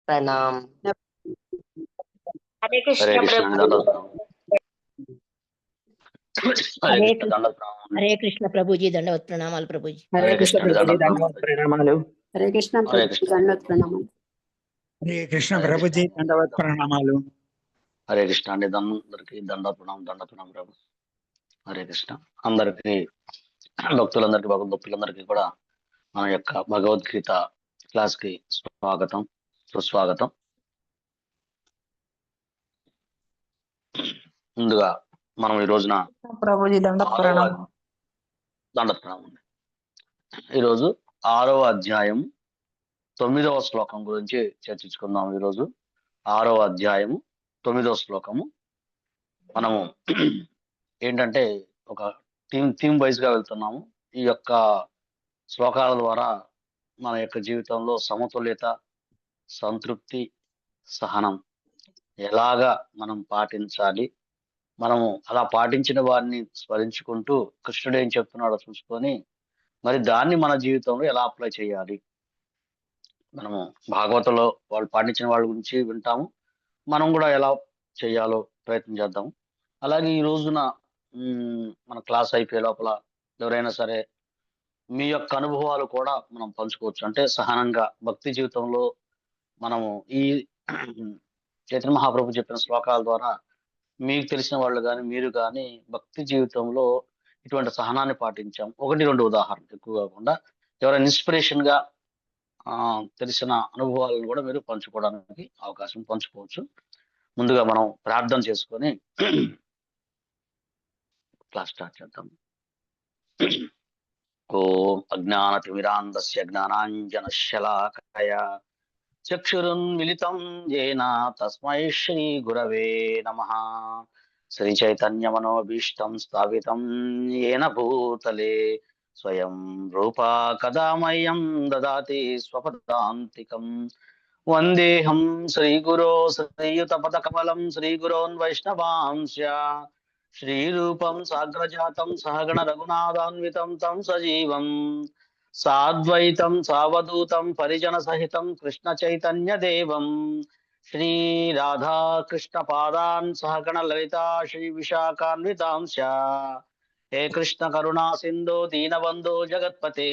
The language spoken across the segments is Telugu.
प्रणाम। हरे कृष्ण हरे कृष्ण प्रभु। दंडवत हरे हरे कृष्ण दंडवत प्रणाम। हरे कृष्ण प्रभु जी, दंडवत प्रणामाలు प्रभु जी। हरे कृष्ण दंडवत దండవత్ ప్రణామాలు। हरे कृष्ण हरे प्रभु कृष्ण दंडवत प्रणाम। హరే కృష్ణ ప్రభుజీ దండవత్ ప్రణామాలు। हरे कृष्ण అండి అందరికి దండవత్ ప్రణామం ప్రభు। హరే కృష్ణ అందరికి భక్తులందరికీ భక్తులందరికీ కూడా మన యొక్క భగవద్గీత క్లాస్ కి స్వాగతం సుస్వాగతం। ముందుగా మనం ఈ రోజున ప్రభుజీ దండవత్ ప్రణామం। దండవత్ ప్రణామం। ఈరోజు 6వ అధ్యాయం 9వ శ్లోకం గురించి చర్చించుకుందాం। ఈరోజు 6వ అధ్యాయము 9వ శ్లోకము మనము ఏంటంటే ఒక థీమ్ వైజ్ గా వెళ్తున్నాము। ఈ యొక్క శ్లోకాల ద్వారా మన యొక్క జీవితంలో సమతుల్యత, సంతృప్తి, సహనం ఎలాగా మనం పాటించాలి, మనము అలా పాటించిన వారిని స్మరించుకుంటూ కృష్ణుడు ఏం చెప్తున్నాడో చూసుకొని మరి దాన్ని మన జీవితంలో ఎలా అప్లై చేయాలి, మనము భాగవతంలో వాళ్ళు పాటించిన వాళ్ళ గురించి వింటాము, మనం కూడా ఎలా చేయాలో ప్రయత్నం చేద్దాం। అలాగే ఈ రోజున మన క్లాస్ అయిపోయే లోపల ఎవరైనా సరే మీ యొక్క అనుభవాలు కూడా మనం పంచుకోవచ్చు। అంటే సహనంగా భక్తి జీవితంలో మనము ఈ చైతన్య మహాప్రభు చెప్పిన శ్లోకాల ద్వారా మీకు తెలిసిన వాళ్ళు కానీ మీరు కానీ భక్తి జీవితంలో ఇటువంటి సహనాన్ని పాటించాం। 1-2 ఉదాహరణలు ఎక్కువ కాకుండా ఎవరైనా ఇన్స్పిరేషన్ గా తెలిసిన అనుభవాలను కూడా మీరు పంచుకోవడానికి అవకాశం పంచుకోవచ్చు। ముందుగా మనం ప్రార్థన చేసుకొని క్లాస్ స్టార్ట్ చేద్దాం। ఓం అజ్ఞానతిమిరాంధస్య జ్ఞానాంజనశలాకయ చక్షురున్మిలితం येन తస్మై శ్రీ గురవే నమః। శ్రీ చైతన్య మనోభీష్టం స్థాపితం येन భూతలే స్వయం రూపా కదా మह्यं దదాతి స్వపదాంతికం। వందేహం శ్రీగురో శ్రీయుతపదకమలం శ్రీగురోన్ వైష్ణవాంశ శ్రీరూపం సాగ్రజాతం సహగణ రఘునాథాన్వితం తం సజీవం సాద్వైతం సావధూతం పరిజన సహితం కృష్ణ చైతన్య దేవం శ్రీ రాధా కృష్ణ పాదాన్ సహగణ లలితా శ్రీ విశాఖాన్వితాంశ హే కృష్ణ కరుణా సింధో దీనబంధో జగత్పతే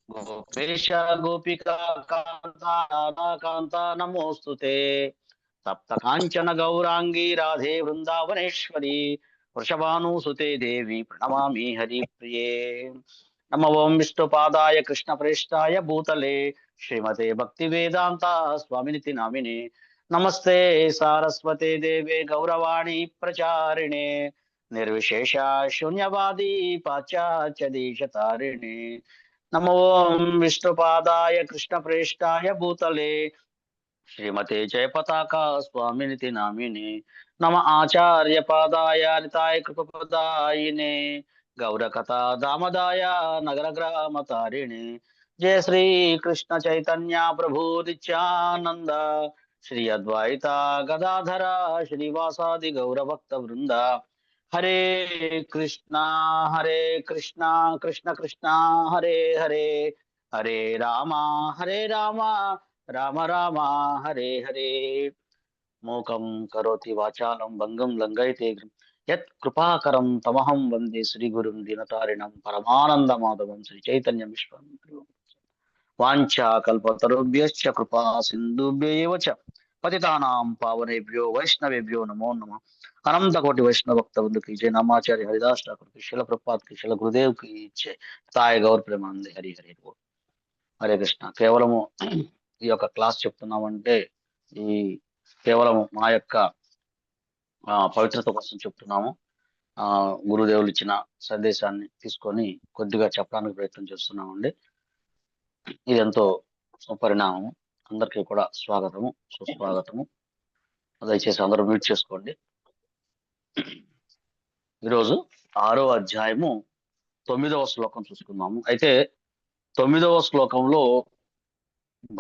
గోపేశ గోపికా కాంత నమోస్తుతే సప్త కాంచన గౌరాంగీ రాధే వృందావనేశ్వరి వృషభానుసుతే దేవి ప్రణమామి హరిప్రియే। నమో ఓం విష్ణుపాదాయ కృష్ణ ప్రేష్టాయ భూతలే శ్రీమతే భక్తి వేదాంత స్వామినితి నామినే నమస్తే సారస్వతే దేవే గౌరవాణి ప్రచారిణే నిర్విశేష శూన్యవాది పాశ్చాత్య దేశతారిణే। నమో ఓం విష్ణుపాదాయ కృష్ణ ప్రేష్టాయ భూతలే శ్రీమతే జయపతాకా స్వామినితి నామినే నమ ఆచార్య పాదాయ నితాయ కృపపదాయినే గౌరకథా దామదాయ నగర గ్రామ తారిణి। జయ శ్రీ కృష్ణ చైతన్య ప్రభు నిత్యానంద శ్రీ అద్వైత గదాధర శ్రీవాసాది గౌరభక్త వృంద హరే కృష్ణ కృష్ణ కృష్ణ హరే హరే హరే రామ రామ రామ హరే హరే। మూకం కరోతి వాచాలం భంగం లంఘయతే యత్ కృపాకరం తమహం వందే శ్రీ గురుం దీనతారిణం పరమానంద మాధవం శ్రీ చైతన్య విశ్వం వాంఛా కల్పతరుభ్యశ్చ కృపా సింధుభ్యైవ చ పతితానాం పావనేభ్యో వైష్ణవేభ్యో నమో నమః। అనంత కోటి వైష్ణవ భక్త వృందకి జయ। నామాచార్య హరిదాస్ ఠాకూర్ కి శిల ప్రభుపాద్ కి శిల గురుదేవ్ కి జయ। తాయ గౌర్ ప్రేమానంద హరి హరి బోల్। హరే కృష్ణ। కేవలము ఈ యొక్క క్లాస్ చెప్తున్నామంటే ఈ కేవలము మా యొక్క పవిత్రత కోసం చెప్తున్నాము। గురుదేవులు ఇచ్చిన సందేశాన్ని తీసుకొని కొద్దిగా చెప్పడానికి ప్రయత్నం చేస్తున్నామండి। ఇది ఎంతో పరిణామము। అందరికీ కూడా స్వాగతము సుస్వాగతము। దయచేసి అందరూ మ్యూట్ చేసుకోండి। ఈరోజు 6వ అధ్యాయము 9వ శ్లోకం చూసుకుందాము। అయితే 9వ శ్లోకంలో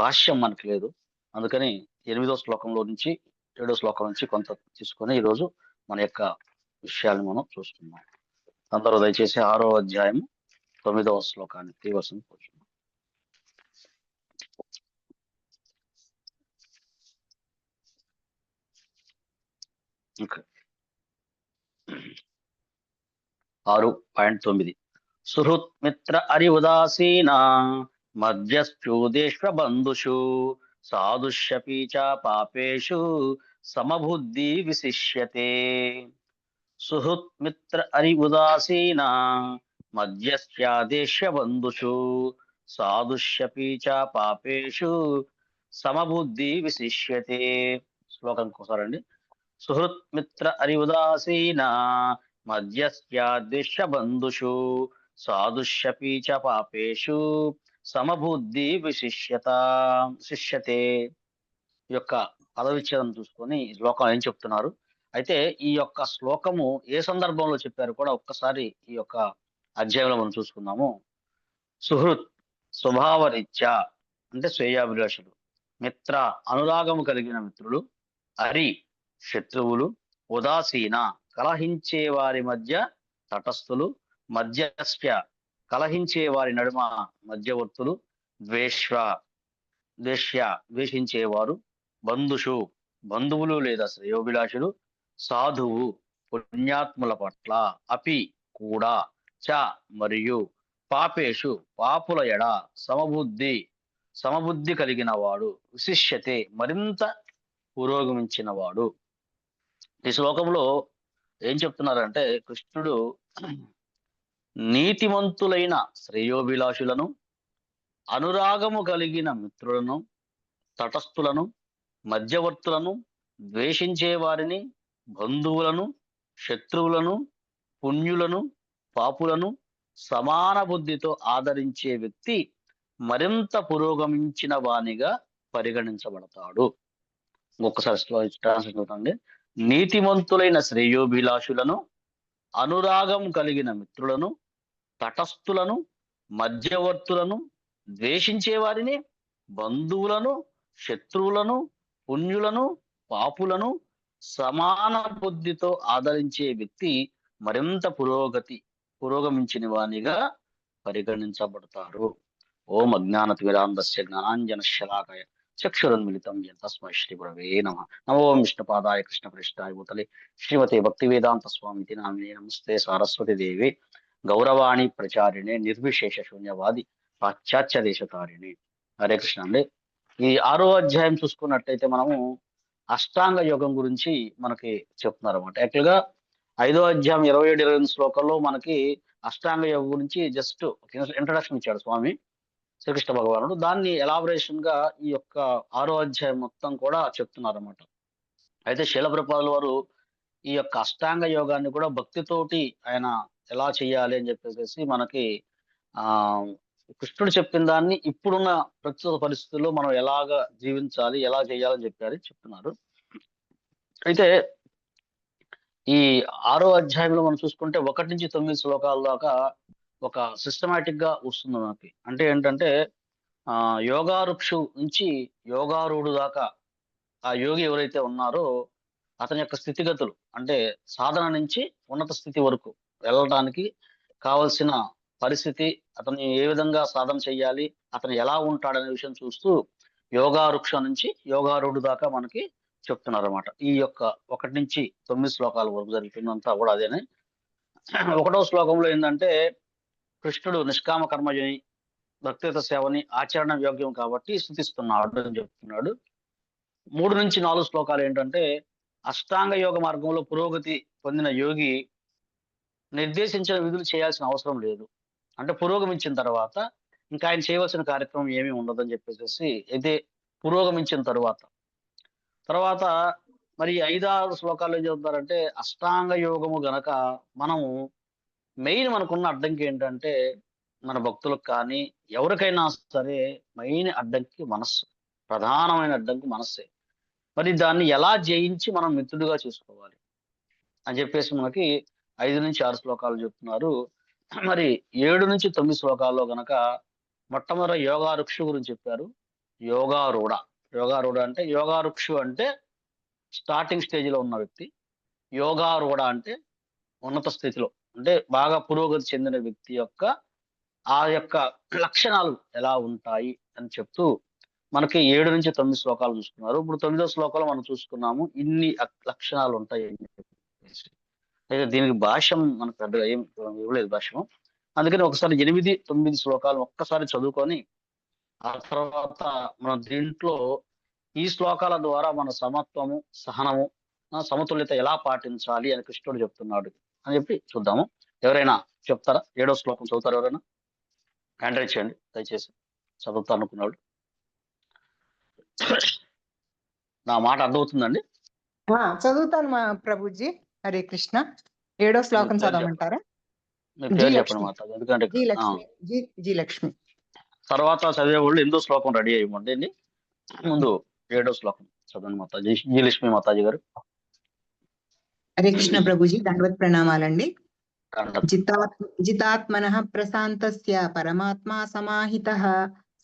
భాష్యం మనకి లేదు, అందుకని 8వ శ్లోకంలో నుంచి 7వ శ్లోకం నుంచి కొంత తీసుకొని ఈరోజు మన యొక్క విషయాన్ని మనం చూస్తున్నాం। అందరూ దయచేసి 6వ అధ్యాయం 9వ శ్లోకాన్ని తీవసం కూర్చున్నాం। ఇంకా 6.9 సుహృత్ మిత్ర అరి ఉదాసీనా మధ్యస్థ్యూదేష్వ బంధుషు సాధుష్యపి చ పాపేషు సమబుద్ధి విశిష్యతే. సుహృత్ మిత్ర అరి ఉదాసీనా మధ్యస్థ్యాదేశ్య బంధుషు సాధుష్యపి చ పాపేషు సమబుద్ధి విశిష్యతే. శ్లోకం కోసారండి. సుహృత్ మిత్ర అరి ఉదాసీనా మధ్యస్థ్యాదిశ్య బంధుషు సాధుష్యపి చ పాపేషు సమబుద్ధి విశిష్యతే. ఈ యొక్క పదవిచ్ఛేదం చూసుకొని ఈ శ్లోకం ఏం చెప్తున్నారు, అయితే ఈ యొక్క శ్లోకము ఏ సందర్భంలో చెప్పారు కూడా ఒక్కసారి ఈ యొక్క అధ్యాయంలో మనం చూసుకుందాము. సుహృత్ స్వభావరీత్యా అంటే శ్రేయాభిలాషులు, మిత్ర అనురాగము కలిగిన మిత్రులు, అరి శత్రువులు, ఉదాసీన కలహించే వారి మధ్య తటస్థులు, మధ్యస్థ కలహించే వారి నడుమ మధ్యవర్తులు, ద్వేషించేవారు, బంధుషు బంధువులు లేదా శ్రేయోభిలాషులు, సాధువు పుణ్యాత్ముల పట్ల, అపి కూడా, చ మరియు, పాపేషు పాపుల ఎడ, సమబుద్ధి కలిగిన వాడు, విశిష్యతే మరింత పురోగమించిన వాడు. ఈ శ్లోకంలో ఏం చెప్తున్నారంటే కృష్ణుడు నీతిమంతులైన శ్రేయోభిలాషులను, అనురాగము కలిగిన మిత్రులను, తటస్థులను, మధ్యవర్తులను, ద్వేషించే వారిని, బంధువులను, శత్రువులను, పుణ్యులను, పాపులను సమాన బుద్ధితో ఆదరించే వ్యక్తి మరింత పురోగమించిన వానిగా పరిగణించబడతాడు. ఒక్కసారి ట్రాన్స్లేట్ అవుతుంది. నీతిమంతులైన శ్రేయోభిలాషులను, అనురాగం కలిగిన మిత్రులను, తటస్థులను, మధ్యవర్తులను, ద్వేషించే వారిని, బంధువులను, శత్రువులను, పుణ్యులను, పాపులను సమాన బుద్ధితో ఆదరించే వ్యక్తి మరింత పురోగమించిన వానిగా పరిగణించబడతారు. ఓం అజ్ఞానతిమిరాంధస్య జ్ఞానాంజనశలాకయ చక్షురున్మిళితం యేన తస్మై శ్రీ గురవే నమః. నమో విష్ణుపాదాయ కృష్ణప్రేష్ఠాయ భూతలే శ్రీమతే భక్తివేదాంత స్వామితి నామినే. నమస్తే సారస్వతి దేవి గౌరవాణి ప్రచారిణే నిర్విశేష శూన్యవాది పాశ్చాత్య దేశతారిణి. హరే కృష్ణ అండి. ఈ 6వ అధ్యాయం చూసుకున్నట్టయితే మనము అష్టాంగ యోగం గురించి మనకి చెప్తున్నారు అన్నమాట. యాక్చువల్గా 5వ అధ్యాయం 27-28 శ్లోకంలో మనకి అష్టాంగ యోగం గురించి జస్ట్ ఇంట్రడక్షన్ ఇచ్చాడు స్వామి శ్రీకృష్ణ భగవానుడు. దాన్ని ఎలాబరేషన్ గా ఈ యొక్క 6వ అధ్యాయం మొత్తం కూడా చెప్తున్నారు అన్నమాట. అయితే శీల ప్రభుపాదుల వారు ఈ యొక్క అష్టాంగ యోగాన్ని కూడా భక్తితోటి ఆయన ఎలా చేయాలి అని చెప్పేసి మనకి ఆ కృష్ణుడు చెప్పిన దాన్ని ఇప్పుడున్న ప్రస్తుత పరిస్థితుల్లో మనం ఎలాగ జీవించాలి, ఎలా చేయాలని చెప్తున్నారు. అయితే ఈ 6వ అధ్యాయంలో మనం చూసుకుంటే 1 నుంచి 9 శ్లోకాల దాకా ఒక సిస్టమేటిక్ గా వస్తుంది మనకి. అంటే ఏంటంటే యోగారుక్షు నుంచి యోగారూఢు దాకా ఆ యోగి ఎవరైతే ఉన్నారో అతని యొక్క స్థితిగతులు, అంటే సాధన నుంచి ఉన్నత స్థితి వరకు వెళ్ళడానికి కావలసిన పరిస్థితి, అతను ఏ విధంగా సాధన చెయ్యాలి, అతను ఎలా ఉంటాడనే విషయం చూస్తూ యోగారుక్ష నుంచి యోగారూఢు దాకా మనకి చెప్తున్నారు అన్నమాట. ఈ యొక్క 1 నుంచి 9 శ్లోకాల వరకు జరుగుతుందంతా కూడా అదేనే. 1వ శ్లోకంలో ఏంటంటే కృష్ణుడు నిష్కామ కర్మని, భక్తియుత సేవని ఆచరణ యోగ్యం కాబట్టి స్థుతిస్తున్నాడు అని చెప్తున్నాడు. 3 నుంచి 4 శ్లోకాలు ఏంటంటే అష్టాంగ యోగ మార్గంలో పురోగతి పొందిన యోగి నిర్దేశించిన విధులు చేయాల్సిన అవసరం లేదు, అంటే పురోగమించిన తర్వాత ఇంకా ఆయన చేయవలసిన కార్యక్రమం ఏమీ ఉండదని చెప్పేసి అయితే పురోగమించిన తర్వాత మరి 5-6 శ్లోకాలు ఏం చెబుతారంటే అష్టాంగ యోగము గనక మనము మెయిన్ మనకున్న అడ్డంకి ఏంటంటే మన భక్తులకు కానీ ఎవరికైనా సరే మెయిన్ అడ్డంకి మనస్సు, ప్రధానమైన అడ్డంకి మనస్సే. మరి దాన్ని ఎలా జయించి మనం మిత్రుడిగా చూసుకోవాలి అని చెప్పేసి మనకి 5 నుంచి 6 శ్లోకాలు చెప్తున్నారు. మరి 7 నుంచి 9 శ్లోకాల్లో గనక మొట్టమొదటి యోగారుక్షు గురించి చెప్పారు. యోగారూఢ అంటే యోగారుక్షు అంటే స్టార్టింగ్ స్టేజ్ లో ఉన్న వ్యక్తి, యోగారూఢ అంటే ఉన్నత స్థితిలో అంటే బాగా పురోగతి చెందిన వ్యక్తి యొక్క ఆ యొక్క లక్షణాలు ఎలా ఉంటాయి అని చెప్తూ మనకి 7 నుంచి 9 శ్లోకాలు చూసుకున్నారు. ఇప్పుడు 9వ శ్లోకంలో మనం చూసుకున్నాము. ఇన్ని లక్షణాలు ఉంటాయి అని చెప్పేసి. అయితే దీనికి భాష్యం మనకు పెద్దగా ఏం ఇవ్వలేదు భాష్యం. అందుకని ఒకసారి 8, 9 శ్లోకాలు ఒక్కసారి చదువుకొని ఆ తర్వాత మనం దీంట్లో ఈ శ్లోకాల ద్వారా మన సమత్వము, సహనము, సమతుల్యత ఎలా పాటించాలి అని కృష్ణుడు చెప్తున్నాడు అని చెప్పి చూద్దాము. ఎవరైనా చెప్తారా? 7వ శ్లోకం చదువుతారా ఎవరైనా? హ్యాండ్ రైజ్ చేయండి దయచేసి, చదువుతా అనుకున్నాడు. నా మాట అర్థమవుతుందండి? చదువుతాను మా ప్రభుజీ. హరే కృష్ణ. 7వ శ్లోకం పేరు చదవమంటారా? మీరు జీ పేరు చెప్పండి లక్ష్మి. మాట, ఎందుకంటే జీ లక్ష్మి. జీ లక్ష్మి. తర్వాత చదివే వాళ్ళు 8వ శ్లోకం రెడీ అయ్యండి. ముందు 7వ శ్లోకం చదవండి మాతాజీ. జీలక్ష్మి మాతాజీ గారు. హరే కృష్ణ ప్రభుజీ, దండవత్ ప్రణామాలండి. కన్నడ. జితాత్మనః ప్రశాంతస్య పరమాత్మా సమాహితః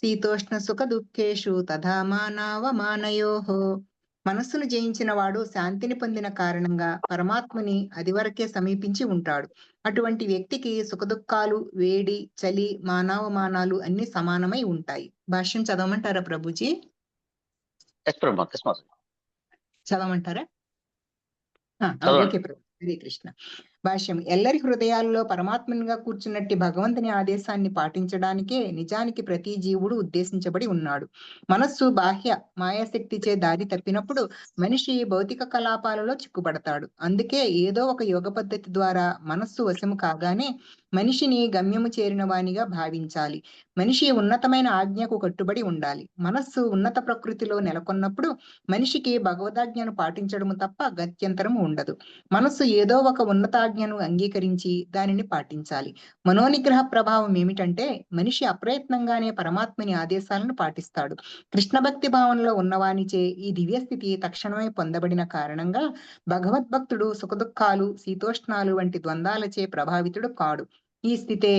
శీతోష్ణ సుఖ దుఃఖేషు తథా మానవమానయోః. మనస్సును జయించిన వాడు శాంతిని పొందిన కారణంగా పరమాత్మని అదివరకే సమీపించి ఉంటాడు. అటువంటి వ్యక్తికి సుఖదుఖాలు, వేడి, చలి, మానవమానాలు అన్ని సమానమై ఉంటాయి. భాష్యం చదవమంటారా ప్రభుజీ? చదవమంటారా? ఓకే ప్రభు. హరే కృష్ణ. భాష్యం. ఎల్లరి హృదయాల్లో పరమాత్మనిగా కూర్చున్నట్టి భగవంతుని ఆదేశాన్ని పాటించడానికే నిజానికి ప్రతి జీవుడు ఉద్దేశించబడి ఉన్నాడు. మనస్సు బాహ్య మాయాశక్తిచే దారి తప్పినప్పుడు మనిషి భౌతిక కలాపాలలో చిక్కుపడతాడు. అందుకే ఏదో ఒక యోగ పద్ధతి ద్వారా మనస్సు వశము కాగానే మనిషిని గమ్యము చేరిన వానిగా భావించాలి. మనిషి ఉన్నతమైన ఆజ్ఞకు కట్టుబడి ఉండాలి. మనస్సు ఉన్నత ప్రకృతిలో నెలకొన్నప్పుడు మనిషికి భగవదాజ్ఞను పాటించడము తప్ప గత్యంతరము ఉండదు. మనస్సు ఏదో ఒక ఉన్నతాజ్ఞను అంగీకరించి దానిని పాటించాలి. మనోనిగ్రహ ప్రభావం ఏమిటంటే మనిషి అప్రయత్నంగానే పరమాత్మని ఆదేశాలను పాటిస్తాడు. కృష్ణ భక్తి భావనలో ఉన్నవానిచే ఈ దివ్యస్థితి తక్షణమే పొందబడిన కారణంగా భగవద్భక్తుడు సుఖదుఖాలు, శీతోష్ణాలు వంటి ద్వంద్వాలచే ప్రభావితుడు కాడు. ఈ స్థితే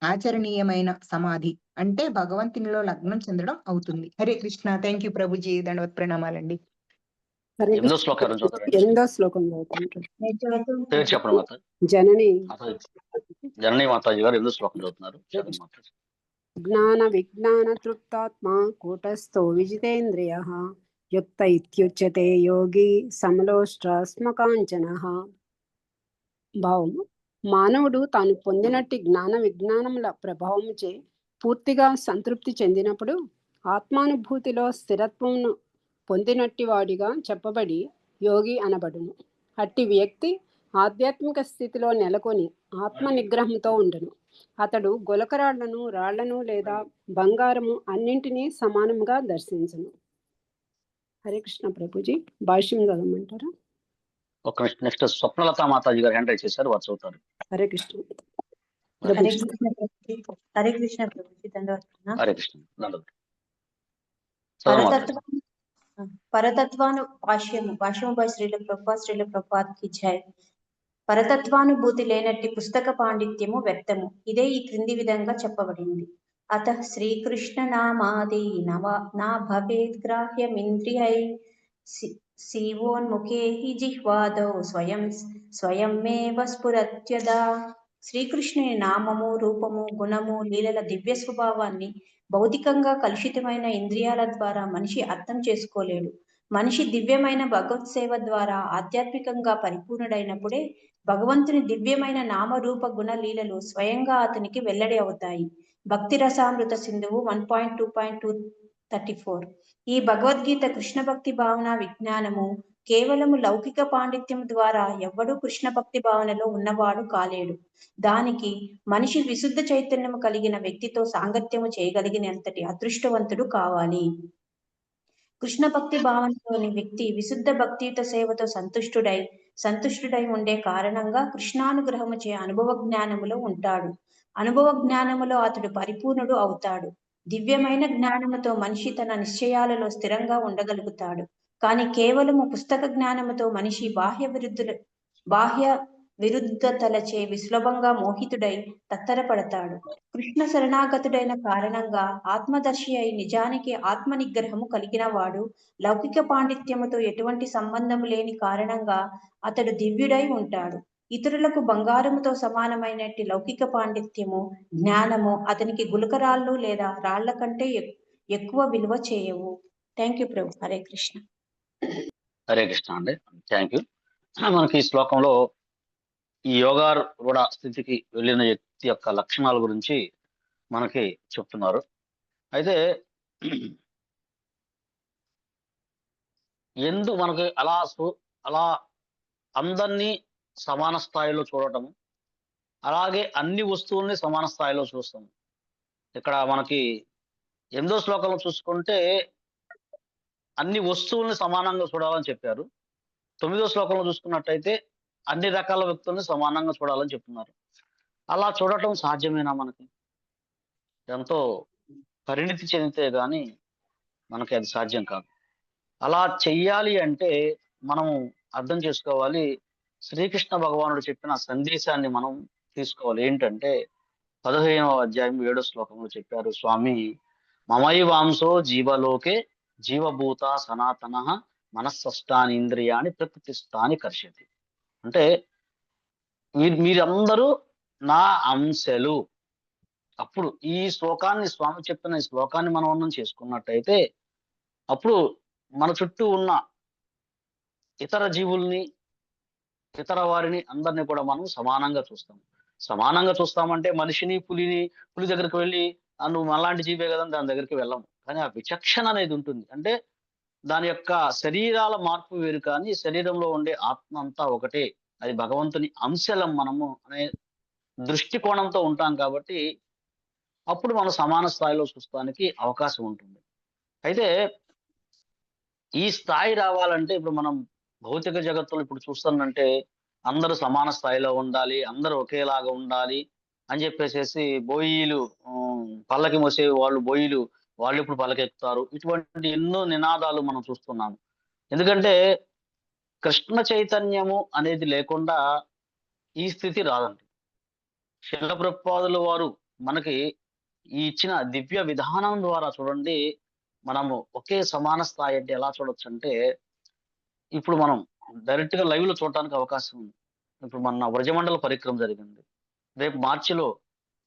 ఆచరణీయమైన సమాధి, అంటే భగవంతునిలో లగ్నం చెందడం అవుతుంది. హరే కృష్ణ. Thank you Prabhuji, దండవత్ ప్రణామాలండి. ఎనిమిదో శ్లోకం చదువుతారండి. 8వ శ్లోకం చదువుతాను. పేరు చెప్పండి మాత. జనని జనని మాతాజీ గారు 8వ శ్లోకం చదువుతున్నారు. చదవండి మాతాజీ. జ్ఞాన విజ్ఞాన తృప్తాత్మ కూటస్థో విజితేంద్రియ యుక్త ఇత్యుచ్యతే యోగి సమలోష్ట్రస్మకాంచనః. భావము. మానవుడు తాను పొందినట్టి జ్ఞాన విజ్ఞానముల ప్రభావముచే పూర్తిగా సంతృప్తి చెందినప్పుడు ఆత్మానుభూతిలో స్థిరత్వమును పొందినట్టి వాడిగా చెప్పబడి యోగి అనబడును. అట్టి వ్యక్తి ఆధ్యాత్మిక స్థితిలో నెలకొని ఆత్మ నిగ్రహంతో ఉండను. అతడు గొలకరాళ్లను, రాళ్లను లేదా బంగారము అన్నింటినీ సమానంగా దర్శించును. హరే కృష్ణ ప్రభుజీ. భాష్యం చదవమంటారా? ఒక నెక్స్ట్ స్వప్నలత మాతాజీ గారు హ్యాండ్ రైజ్ చేశారు, వారు చదువుతారు. హరే కృష్ణ. హరే కృష్ణ ప్రభుజీ. హరే కృష్ణ ప్రభుజీ. దండవత్న. హరే కృష్ణ. దండవత్. పరతత్వాను భాష్యము బై శ్రీల ప్రభుపాద్ కి జై. పరతత్వానుభూతి లేనట్టి పుస్తక పాండిత్యము వ్యక్తము. ఇదే ఈ క్రింది విధంగా చెప్పబడింది. అత శ్రీకృష్ణ నామాది నా భవేద్ గ్రాహ్యమింద్రియై శివోన్ముఖే హి జిహ్వాదౌ స్వయమేవ స్ఫురత్యదా. శ్రీకృష్ణుని నామము, రూపము, గుణము, లీలల దివ్య స్వభావాన్ని భౌతికంగా కలుషితమైన ఇంద్రియాల ద్వారా మనిషి అర్థం చేసుకోలేడు. మనిషి దివ్యమైన భగవత్ సేవ ద్వారా ఆధ్యాత్మికంగా పరిపూర్ణుడైనప్పుడే భగవంతుని దివ్యమైన నామరూప గుణ లీలలు స్వయంగా అతనికి వెల్లడి అవుతాయి. భక్తి రసామృత సింధువు 1.2.234. ఈ భగవద్గీత కృష్ణ భక్తి భావన విజ్ఞానము కేవలము లౌకిక పాండిత్యం ద్వారా ఎవ్వడూ కృష్ణ భక్తి భావనలో ఉన్నవాడు కాలేడు. దానికి మనిషి విశుద్ధ చైతన్యము కలిగిన వ్యక్తితో సాంగత్యము చేయగలిగినంతటి అదృష్టవంతుడు కావాలి. కృష్ణ భక్తి భావనలోని వ్యక్తి విశుద్ధ భక్తియుత సేవతో సంతుష్టుడై ఉండే కారణంగా కృష్ణానుగ్రహము చే అనుభవ జ్ఞానములో ఉంటాడు. అనుభవ జ్ఞానములో అతడు పరిపూర్ణుడు అవుతాడు. దివ్యమైన జ్ఞానముతో మనిషి తన నిశ్చయాలలో స్థిరంగా ఉండగలుగుతాడు. కానీ కేవలము పుస్తక జ్ఞానముతో మనిషి బాహ్య విరుద్ధతలచే సులభంగా మోహితుడై తత్తరపడతాడు. కృష్ణ శరణాగతుడైన కారణంగా ఆత్మదర్శి అయి నిజానికి ఆత్మ నిగ్రహము కలిగిన వాడు లౌకిక పాండిత్యముతో ఎటువంటి సంబంధము లేని కారణంగా అతడు దివ్యుడై ఉంటాడు. ఇతరులకు బంగారముతో సమానమైనట్టి లౌకిక పాండిత్యము, జ్ఞానము అతనికి గులకరాళ్ళు లేదా రాళ్ల కంటే ఎక్కువ విలువ చేయవు. థ్యాంక్ యూ ప్రభు. హరే కృష్ణ. హరే కృష్ణ అండి. Thank you. మనకి ఈ శ్లోకంలో ఈ యోగారూఢ స్థితికి వెళ్ళిన వ్యక్తి యొక్క లక్షణాల గురించి మనకి చెప్తున్నారు. అయితే మనకి అలా అందరినీ సమాన స్థాయిలో చూడటం, అలాగే అన్ని వస్తువుల్ని సమాన స్థాయిలో చూస్తాం. ఇక్కడ మనకి 8వ శ్లోకంలో చూసుకుంటే అన్ని వస్తువుల్ని సమానంగా చూడాలని చెప్పారు. 9వ శ్లోకంలో చూసుకున్నట్టయితే అన్ని రకాల వ్యక్తుల్ని సమానంగా చూడాలని చెప్తున్నారు. అలా చూడటం సాధ్యమేనా మనకి? ఎంతో పరిణితి చెందితే గాని మనకి అది సాధ్యం కాదు. అలా చెయ్యాలి అంటే మనం అర్థం చేసుకోవాలి, శ్రీకృష్ణ భగవానుడు చెప్పిన సందేశాన్ని మనం తీసుకోవాలి. ఏంటంటే 15వ అధ్యాయం 7వ శ్లోకంలో చెప్పారు స్వామి, మమైవాంసో జీవలోకే జీవభూత సనాతన మనస్సష్టాని ఇంద్రియాన్ని ప్రకృతిస్థాని కర్షతి. అంటే మీరందరూ నా అంశలు. అప్పుడు ఈ శ్లోకాన్ని, స్వామి చెప్పిన ఈ శ్లోకాన్ని మనం అర్థం చేసుకున్నట్టయితే అప్పుడు మన చుట్టూ ఉన్న ఇతర జీవుల్ని, ఇతర వారిని అందరినీ కూడా మనం సమానంగా చూస్తాం. సమానంగా చూస్తామంటే మనిషిని, పులి దగ్గరికి వెళ్ళి నువ్వు అలాంటి జీవే కదా దాని దగ్గరికి వెళ్ళము. కానీ ఆ విచక్షణ అనేది ఉంటుంది. అంటే దాని యొక్క శరీరాల మార్పు వేరు, కానీ శరీరంలో ఉండే ఆత్మ అంతా ఒకటే, అది భగవంతుని అంశలం మనము అనే దృష్టికోణంతో ఉంటాం. కాబట్టి అప్పుడు మనం సమాన స్థాయిలో చూస్తానికి అవకాశం ఉంటుంది. అయితే ఈ స్థాయి రావాలంటే ఇప్పుడు మనం భౌతిక జగత్తులో ఇప్పుడు చూస్తానంటే అందరూ సమాన స్థాయిలో ఉండాలి, అందరూ ఒకేలాగా ఉండాలి అని చెప్పేసి బోయీలు పల్లకి మోసే వాళ్ళు ఇప్పుడు పల్లకెత్తుతారు. ఇటువంటి ఎన్నో నినాదాలు మనం చూస్తున్నాము. ఎందుకంటే కృష్ణ చైతన్యము అనేది లేకుండా ఈ స్థితి రాదండి. శిల ప్రభుపాదుల వారు మనకి ఈ ఇచ్చిన దివ్య విధానం ద్వారా చూడండి, మనము ఒకే సమాన స్థాయి అంటే ఎలా చూడొచ్చు అంటే, ఇప్పుడు మనం డైరెక్ట్ గా లైవ్ లో చూడటానికి అవకాశం ఉంది. ఇప్పుడు మన వ్రజమండల పరిక్రమ జరిగింది. రేపు మార్చిలో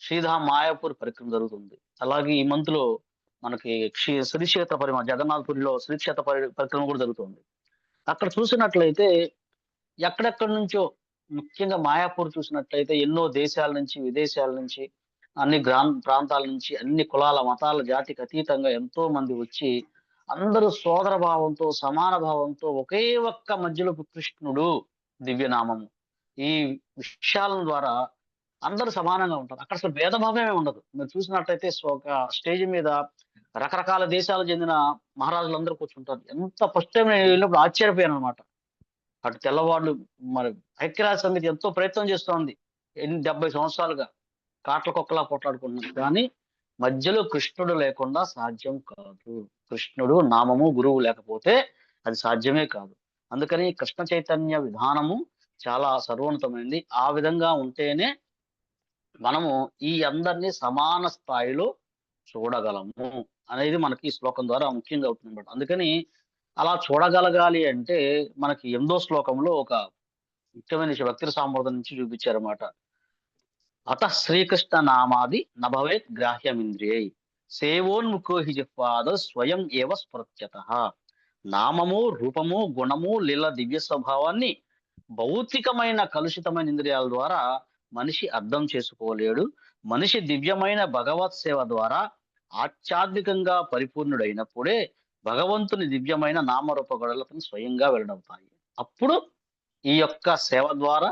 శ్రీధామ్ మాయాపూర్ పరిక్రమ జరుగుతుంది. అలాగే ఈ మంత్ లో మనకి శ్రీక్షేత్ర జగన్నాథ్పురిలో శ్రీక్షేత్ర పరిక్రమ కూడా జరుగుతుంది. అక్కడ చూసినట్లయితే ఎక్కడెక్కడి నుంచో, ముఖ్యంగా మాయాపూర్ చూసినట్లయితే ఎన్నో దేశాల నుంచి, విదేశాల నుంచి, అన్ని ప్రాంతాల నుంచి, అన్ని కులాల మతాల జాతికి అతీతంగా ఎంతో మంది వచ్చి అందరూ సోదర భావంతో, సమాన భావంతో ఒకే ఒక్క మధ్యలో కృష్ణుడు దివ్యనామము, ఈ విషయాల ద్వారా అందరూ సమానంగా ఉంటారు. అక్కడ అసలు భేదభావమే ఉండదు. మీరు చూసినట్లయితే ఒక స్టేజ్ మీద రకరకాల దేశాలకు చెందిన మహారాజులందరూ కూర్చుంటారు. ఎంత ఫస్ట్ టైం నేను వెళ్ళినప్పుడు ఆశ్చర్యపోయాను అనమాట. అటు తెల్లవాళ్ళు మరి ఐక్యరాజ్య సమితి ఎంతో ప్రయత్నం చేస్తోంది 70 సంవత్సరాలుగా, కాట్ల కుక్కలా పోట్లాడుకుంటున్నారు. కానీ మధ్యలో కృష్ణుడు లేకుండా సాధ్యం కాదు. కృష్ణుడు నామము గురువు లేకపోతే అది సాధ్యమే కాదు. అందుకని కృష్ణ చైతన్య విధానము చాలా సర్వోన్నతమైనది. ఆ విధంగా ఉంటేనే మనము ఈ అందరినీ సమాన స్థాయిలో చూడగలము అనేది మనకి ఈ శ్లోకం ద్వారా ముఖ్యంగా అవుతుంది. అందుకని అలా చూడగలగాలి అంటే మనకి 8వ శ్లోకంలో ఒక ముఖ్యమైన భక్తి సాంప్రదాయం నుంచి చూపించారన్నమాట. అత శ్రీకృష్ణ నామాది నభవేత్ గ్రాహ్యమింద్రియై సేవోన్ముఖో హి జిహ్వాద స్వయం ఏవ స్పృత్యత. నామము, రూపము, గుణము, లీల దివ్య స్వభావాన్ని భౌతికమైన కలుషితమైన ఇంద్రియాల ద్వారా మనిషి అర్థం చేసుకోలేడు. మనిషి దివ్యమైన భగవత్ సేవ ద్వారా ఆధ్యాత్మికంగా పరిపూర్ణుడైనప్పుడే భగవంతుని దివ్యమైన నామరూప గొడవలను స్వయంగా వెల్లడవుతాయి. అప్పుడు ఈ యొక్క సేవ ద్వారా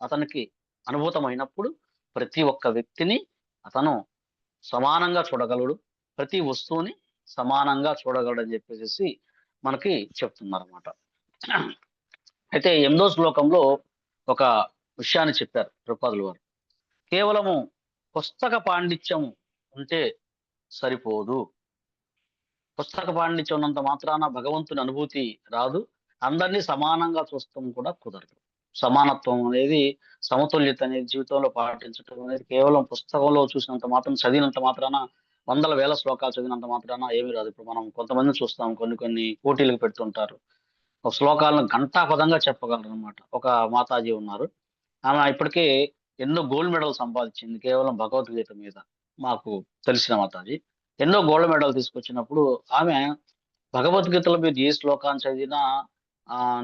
అతనికి అనుభూతమైనప్పుడు ప్రతి ఒక్క వ్యక్తిని అతను సమానంగా చూడగలడు, ప్రతి వస్తువుని సమానంగా చూడగలడు అని చెప్పేసి మనకి చెప్తున్నారు అన్నమాట. అయితే 8వ శ్లోకంలో ఒక విషయాన్ని చెప్పారు ప్రభుపాదుల వారు. కేవలము పుస్తక పాండిత్యము ఉంటే సరిపోదు. పుస్తక పాండిత్యం ఉన్నంత మాత్రాన భగవంతుని అనుభూతి రాదు. అందరినీ సమానంగా చూస్తాం కూడా కుదరదు. సమానత్వం అనేది, సమతుల్యత అనేది జీవితంలో పాటించడం అనేది కేవలం పుస్తకంలో చూసినంత మాత్రం, చదివినంత మాత్రాన, వందల వేల శ్లోకాలు చదివినంత మాత్రాన ఏమీ రాదు. ఇప్పుడు మనం కొంతమంది చూస్తాం, కొన్ని పోటీలకు పెడుతుంటారు. ఒక శ్లోకాలను గంటాపదంగా చెప్పగలరు అనమాట. ఒక మాతాజీ ఉన్నారు, ఆమె ఇప్పటికే ఎన్నో గోల్డ్ మెడల్ సంపాదించింది కేవలం భగవద్గీత మీద. మాకు తెలిసిన మాతాజీ ఎన్నో గోల్డ్ మెడల్ తీసుకొచ్చినప్పుడు ఆమె భగవద్గీతలో మీరు ఏ శ్లోకాన్ని చదివినా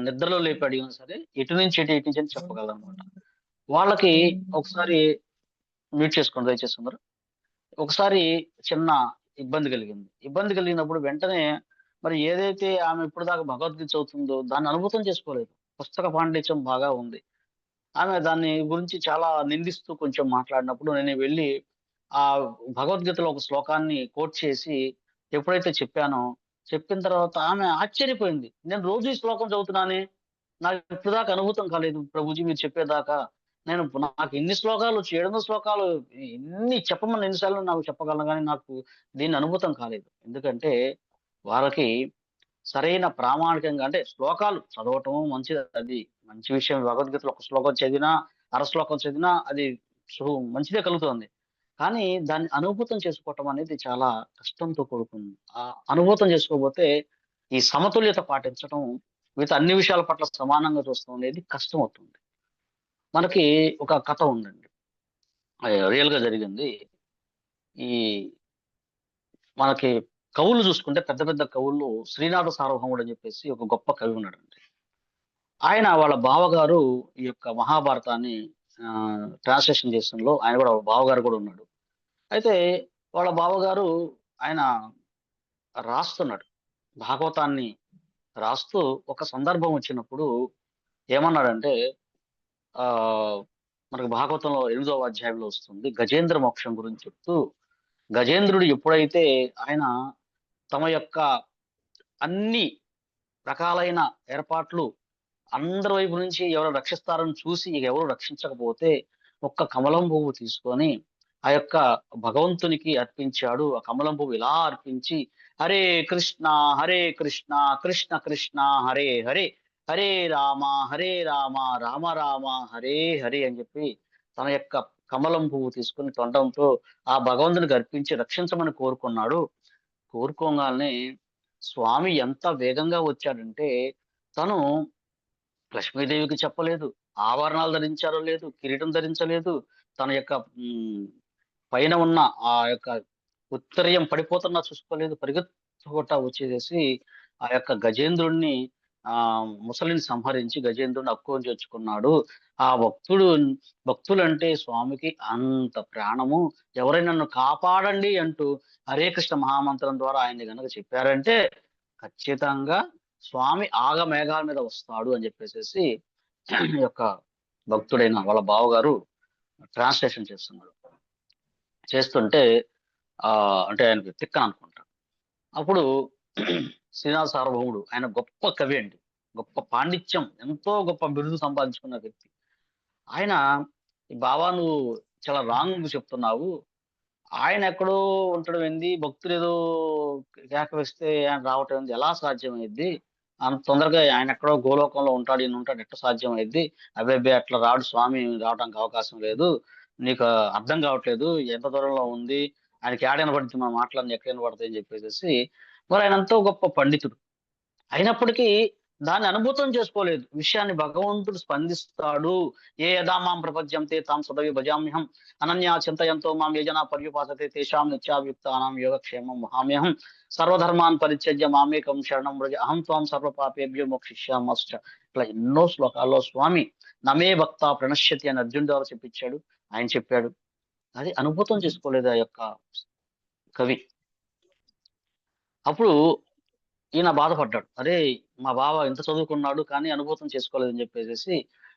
నిద్రలో లేపి అడిగినా సరే ఇటు నుంచి అని చెప్పగలరనమాట. వాళ్ళకి ఒకసారి మ్యూట్ చేసుకోండి దయచేసి అందరూ. ఒకసారి చిన్న ఇబ్బంది కలిగినప్పుడు వెంటనే మరి ఏదైతే ఆమె ఇప్పుడు దాకా భగవద్గీత చదువుతుందో దాన్ని అనుభూతం చేసుకోలేదు. పుస్తక పాండిత్యం బాగా ఉంది. ఆమె దాన్ని గురించి చాలా నిందిస్తూ కొంచెం మాట్లాడినప్పుడు నేను వెళ్ళి ఆ భగవద్గీతలో ఒక శ్లోకాన్ని కోట్ చేసి ఎప్పుడైతే చెప్పిన తర్వాత ఆమె ఆశ్చర్యపోయింది. నేను రోజు ఈ శ్లోకం చదువుతున్నానే, నాకు ఇప్పుడు దాకా అనుభూతం కాలేదు ప్రభుజీ మీరు చెప్పేదాకా. నాకు ఇన్ని శ్లోకాలు 700 శ్లోకాలు చెప్పమని ఎన్నిసార్లు నాకు చెప్పగలను కానీ నాకు దీన్ని అనుభూతం కాలేదు. ఎందుకంటే వాళ్ళకి సరైన ప్రామాణికంగా అంటే శ్లోకాలు చదవటం మంచిది, అది మంచి విషయం. భగవద్గీతలో ఒక శ్లోకం చదివినా, అర శ్లోకం చదివినా అది మంచిదే కలుగుతుంది. కానీ దాన్ని అనుభూతం చేసుకోవటం అనేది చాలా కష్టంతో కూడుకుంది. ఆ అనుభూతం చేసుకోకపోతే ఈ సమతుల్యత పాటించడం, మిగతా అన్ని విషయాల పట్ల సమానంగా చూస్తాం అనేది కష్టం అవుతుంది. మనకి ఒక కథ ఉందండి. రియల్ గా జరిగింది. ఈ మనకి కవులు చూసుకుంటే పెద్ద పెద్ద కవులు శ్రీనాథ సార్వభౌముడు అని చెప్పేసి ఒక గొప్ప కవి ఉన్నాడండి. ఆయన వాళ్ళ బావగారు ఈ యొక్క మహాభారతాన్ని ట్రాన్స్లేషన్ చేసడంలో ఆయన కూడా బావగారు కూడా ఉన్నాడు. అయితే వాళ్ళ బావగారు ఆయన రాస్తున్నాడు భాగవతాన్ని రాస్తూ ఒక సందర్భం వచ్చినప్పుడు ఏమన్నాడంటే ఆ మనకు భాగవతంలో 8వ అధ్యాయంలో వస్తుంది గజేంద్ర మోక్షం గురించి చెప్తూ, గజేంద్రుడు ఎప్పుడైతే ఆయన తమ యొక్క అన్ని రకాలైన ఏర్పాట్లు అందరి వైపు నుంచి ఎవరు రక్షిస్తారని చూసి ఎవరు రక్షించకపోతే ఒక్క కమలం పువ్వు తీసుకొని ఆ యొక్క భగవంతునికి అర్పించాడు. ఆ కమలం పువ్వు ఇలా అర్పించి హరే కృష్ణ కృష్ణ కృష్ణ హరే హరే హరే రామ రామ రామ హరే హరే అని చెప్పి తన యొక్క కమలం పువ్వు తీసుకుని తొండంతో ఆ భగవంతునికి అర్పించి రక్షించమని కోరుకోగానే స్వామి ఎంత వేగంగా వచ్చాడంటే తను లక్ష్మీదేవికి చెప్పలేదు, ఆభరణాలు ధరించారో లేదు, కిరీటం ధరించలేదు, తన యొక్క పైన ఉన్న ఆ యొక్క ఉత్తరీయం పడిపోతున్నా చూసుకోలేదు, పరిగెత్తుకుంటా వచ్చేసేసి ఆ యొక్క గజేంద్రుణ్ణి ముసలిని సంహరించి గజేంద్రుడిని అక్కుని చేర్చుకున్నాడు. ఆ భక్తులంటే స్వామికి అంత ప్రాణము. ఎవరైనా నన్ను కాపాడండి అంటూ హరే కృష్ణ మహామంత్రం ద్వారా ఆయన్ని గనక చెప్పారంటే ఖచ్చితంగా స్వామి ఆగమేఘాల మీద వస్తాడు అని చెప్పేసి యొక్క భక్తుడైన వాళ్ళ బావగారు ట్రాన్స్లేషన్ చేస్తున్నాడు. చేస్తుంటే అంటే ఆయనకి తిక్కన అనుకుంటా. అప్పుడు శ్రీనాథ సార్వభౌముడు ఆయన గొప్ప కవి అండి, గొప్ప పాండిత్యం, ఎంతో గొప్ప బిరుదు సంపాదించుకున్న వ్యక్తి. ఆయన బావా నువ్వు చాలా రాంగ్ చెప్తున్నావు, ఆయన ఎక్కడో ఉండడం ఏంది, భక్తులు ఏదో కేక వేస్తే ఆయన రావటం ఏంది, ఎలా సాధ్యమైద్ది, అంత తొందరగా ఆయన ఎక్కడో గోలోకంలో ఉంటాడు ఈయన ఉంటాడు ఎట్లా సాధ్యమైద్ది, అబ్బాయి అట్లా రాడు, స్వామి రావడానికి అవకాశం లేదు, నీకు అర్థం కావట్లేదు, ఎంత దూరంలో ఉంది, ఆయనకి ఏడైనా పడుతుంది మనం మాట్లాడిన ఎక్కడైనా పడుతుంది అని చెప్పేసి మరి ఆయన ఎంతో గొప్ప పండితుడు అయినప్పటికీ దాన్ని అనుభూతం చేసుకోలేదు. విషయాన్ని భగవంతుడు స్పందిస్తాడు. ఏ యదా మాం ప్రపద్యంతే తాం సదవి భజామ్యహం అనన్యా చింతయంతో మాం ఏ జనా పర్యుపాసతే తేషాం నిత్యాభియుక్తానాం యోగక్షేమం మహామ్యహం సర్వధర్మాన్ పరిత్యజ్య మామేకం శరణం వ్రజ అహం త్వాం సర్వపాపేభ్యో మోక్షయిష్యామశ్చ. ఇట్లా ఎన్నో శ్లోకాల్లో స్వామి నమే భక్త ప్రణశ్యతి అని అర్జున్ ద్వారా చెప్పించాడు, ఆయన చెప్పాడు. అది అనుభూతం చేసుకోలేదు ఆ యొక్క కవి. అప్పుడు ఈయన బాధపడ్డాడు, అరే మా బావ ఇంత చదువుకున్నాడు కానీ అనుభూతం చేసుకోలేదని చెప్పేసి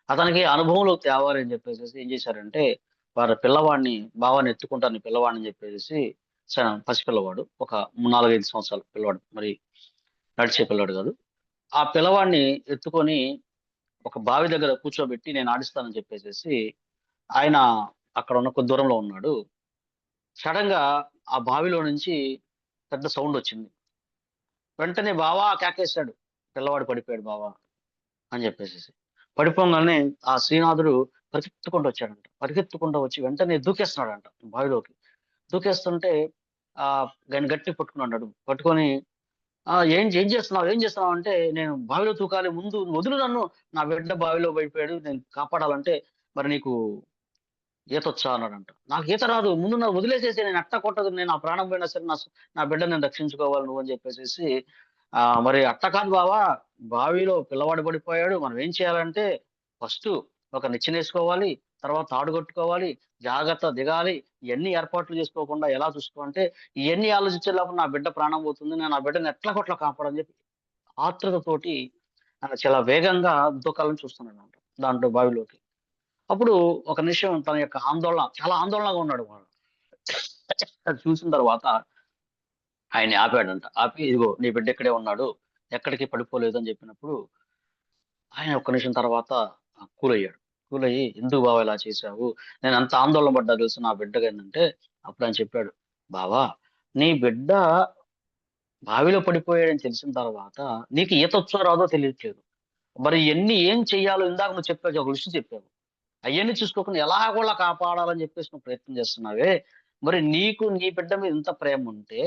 అతనికి అనుభవంలోకి తేవాలి అని చెప్పేసి ఏం చేశారంటే వారి పిల్లవాడిని బావాన్ని ఎత్తుకుంటాను పిల్లవాడిని చెప్పేసి పసిపిల్లవాడు, ఒక 4-5 సంవత్సరాల పిల్లవాడు, మరి నడిచే పిల్లవాడు కాదు. ఆ పిల్లవాడిని ఎత్తుకొని ఒక బావి దగ్గర కూర్చోబెట్టి నేను ఆడిస్తానని చెప్పేసి ఆయన అక్కడ ఉన్న కొద్ది దూరంలో ఉన్నాడు. సడన్ గా ఆ బావిలో నుంచి పెద్ద సౌండ్ వచ్చింది. వెంటనే బావా కేకేశాడు, పిల్లవాడు పడిపోయాడు బావా అని చెప్పేసి. పడిపోగానే ఆ శ్రీనాథుడు పరిగెత్తుకుంటూ వచ్చి వెంటనే దూకేస్తున్నాడంట బావిలోకి. దూకేస్తుంటే గట్టి పట్టుకున్నాడు. పట్టుకొని ఏం చేస్తున్నావు అంటే నేను బావిలో తూకాలి, ముందు వదులు నన్ను, నా బిడ్డ బావిలో పడిపోయాడు, నేను కాపాడాలంటే మరి నీకు ఈత వచ్చా అన్నాడంట. నాకు ఈత రాదు, ముందు నా వదిలేసేసి, నేను అట్ట కొట్టదు, నేను నా ప్రాణం పోయినా సరే నా బిడ్డ నేను రక్షించుకోవాలి నువ్వు అని చెప్పేసి, మరి అట్ట కాదు బావా, బావిలో పిల్లవాడు పడిపోయాడు, మనం ఏం చేయాలంటే ఫస్ట్ ఒక నిచ్చెనేసుకోవాలి, తర్వాత తాడు కట్టుకోవాలి, జాగ్రత్త దిగాలి, ఇవన్నీ ఏర్పాట్లు చేసుకోకుండా ఎలా చూసుకోవాలంటే, ఇవన్నీ ఆలోచించే లోపల నా బిడ్డ ప్రాణం పోతుంది, నేను నా బిడ్డను ఎట్లా కొట్లా కాపాడని చెప్పి ఆతృతతోటి ఆయన చాలా వేగంగా దూకాలని చూస్తున్నాడు దాంట్లో బావిలోకి. అప్పుడు ఒక నిమిషం తన యొక్క ఆందోళన, చాలా ఆందోళనగా ఉన్నాడు వాడు. అది చూసిన తర్వాత ఆయన ఆపాడంట. ఆపి ఇదిగో నీ బిడ్డ ఇక్కడే ఉన్నాడు, ఎక్కడికి పడిపోలేదు అని చెప్పినప్పుడు ఆయన ఒక్క నిమిషం తర్వాత కూలయ్యాడు. కూలయ్యి, ఎందుకు బావ ఇలా చేశావు, నేను అంత ఆందోళన పడ్డా తెలుసు నా బిడ్డగా ఏంటంటే, అప్పుడు ఆయన చెప్పాడు, బావా నీ బిడ్డ బావిలో పడిపోయాడని తెలిసిన తర్వాత నీకు ఈత వచ్చో రాదో తెలియట్లేదు. మరి ఎన్ని ఏం చెయ్యాలో ఇందాక నువ్వు చెప్పావు, ఒక విషయం చెప్పావు, అవన్నీ చూసుకోకుండా ఎలాగోలా కాపాడాలని చెప్పేసి నువ్వు ప్రయత్నం చేస్తున్నావే, మరి నీకు నీ బిడ్డ మీద ఇంత ప్రేమ ఉంటే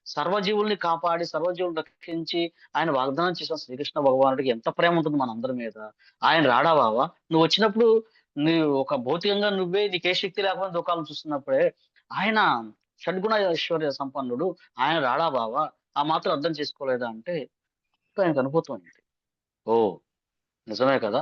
సర్వజీవుల్ని కాపాడి సర్వజీవులను రక్షించి ఆయన వాగ్దానం చేసిన శ్రీకృష్ణ భగవానుడికి ఎంత ప్రేమ ఉంటుంది మన అందరి మీద. ఆయన రాడా బావా, నువ్వు వచ్చినప్పుడు నువ్వు ఒక భౌతికంగా నువ్వే నీకే శక్తి లేకుండా దుఃఖాలను చూస్తున్నప్పుడే ఆయన షడ్గుణ ఐశ్వర్య సంపన్నుడు, ఆయన రాడా బావా, ఆ మాత్రం అర్థం చేసుకోలేదా అంటే ఆయనకు అనుభూతం. ఓ నిజమే కదా,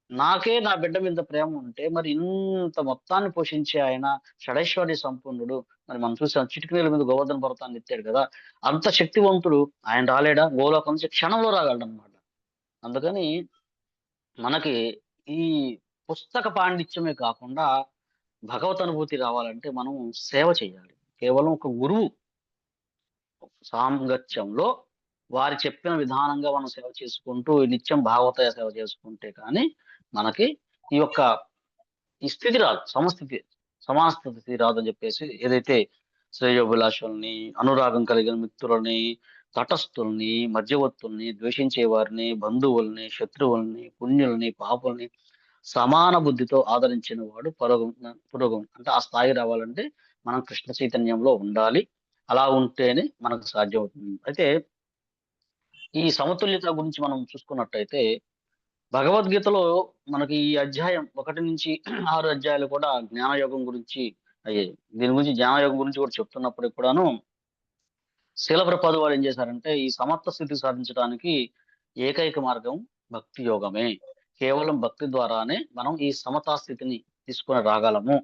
నాకే నా బిడ్డ మీద ప్రేమ ఉంటే మరి ఇంత మొత్తాన్ని పోషించే ఆయన షడైశ్వర్య సంపన్నుడు, మరి మనం చూసాం చిటికనీల మీద గోవర్ధన పర్వతాన్ని ఎత్తాడు కదా, అంత శక్తివంతుడు ఆయన రాలేడా, గోలోకం నుంచి క్షణంలో రాగలడు అనమాట. అందుకని మనకి ఈ పుస్తక పాండిత్యమే కాకుండా భగవత్ అనుభూతి రావాలంటే మనం సేవ చేయాలి. కేవలం ఒక గురువు సాంగత్యంలో వారి చెప్పిన విధానంగా మనం సేవ చేసుకుంటూ నిత్యం భాగవత సేవ చేసుకుంటే కానీ మనకి ఈ యొక్క ఈ స్థితి రాదు, సమాన స్థితి రాదు అని చెప్పేసి, ఏదైతే శ్రేయోభిలాషుల్ని, అనురాగం కలిగిన మిత్రులని, తటస్థుల్ని, మధ్యవర్తుల్ని, ద్వేషించే వారిని, బంధువుల్ని, శత్రువుల్ని, పుణ్యుల్ని, పాపుల్ని సమాన బుద్ధితో ఆదరించిన వాడు పురోగమనం. అంటే ఆ స్థాయి రావాలంటే మనం కృష్ణ చైతన్యంలో ఉండాలి. అలా ఉంటేనే మనకు సాధ్యం అవుతుంది. అయితే ఈ సమతుల్యత గురించి మనం చూసుకున్నట్టయితే భగవద్గీతలో మనకి ఈ అధ్యాయం 1 నుంచి 6 అధ్యాయాలు కూడా జ్ఞానయోగం గురించి అయ్యాయి. దీని గురించి జ్ఞానయోగం గురించి కూడా చెప్తున్నప్పటికి కూడాను శీల ప్రభుపాదులు వారు ఏం చేశారంటే, ఈ సమత్వ స్థితి సాధించడానికి ఏకైక మార్గం భక్తి యోగమే. కేవలం భక్తి ద్వారానే మనం ఈ సమతా స్థితిని తీసుకొని రాగలము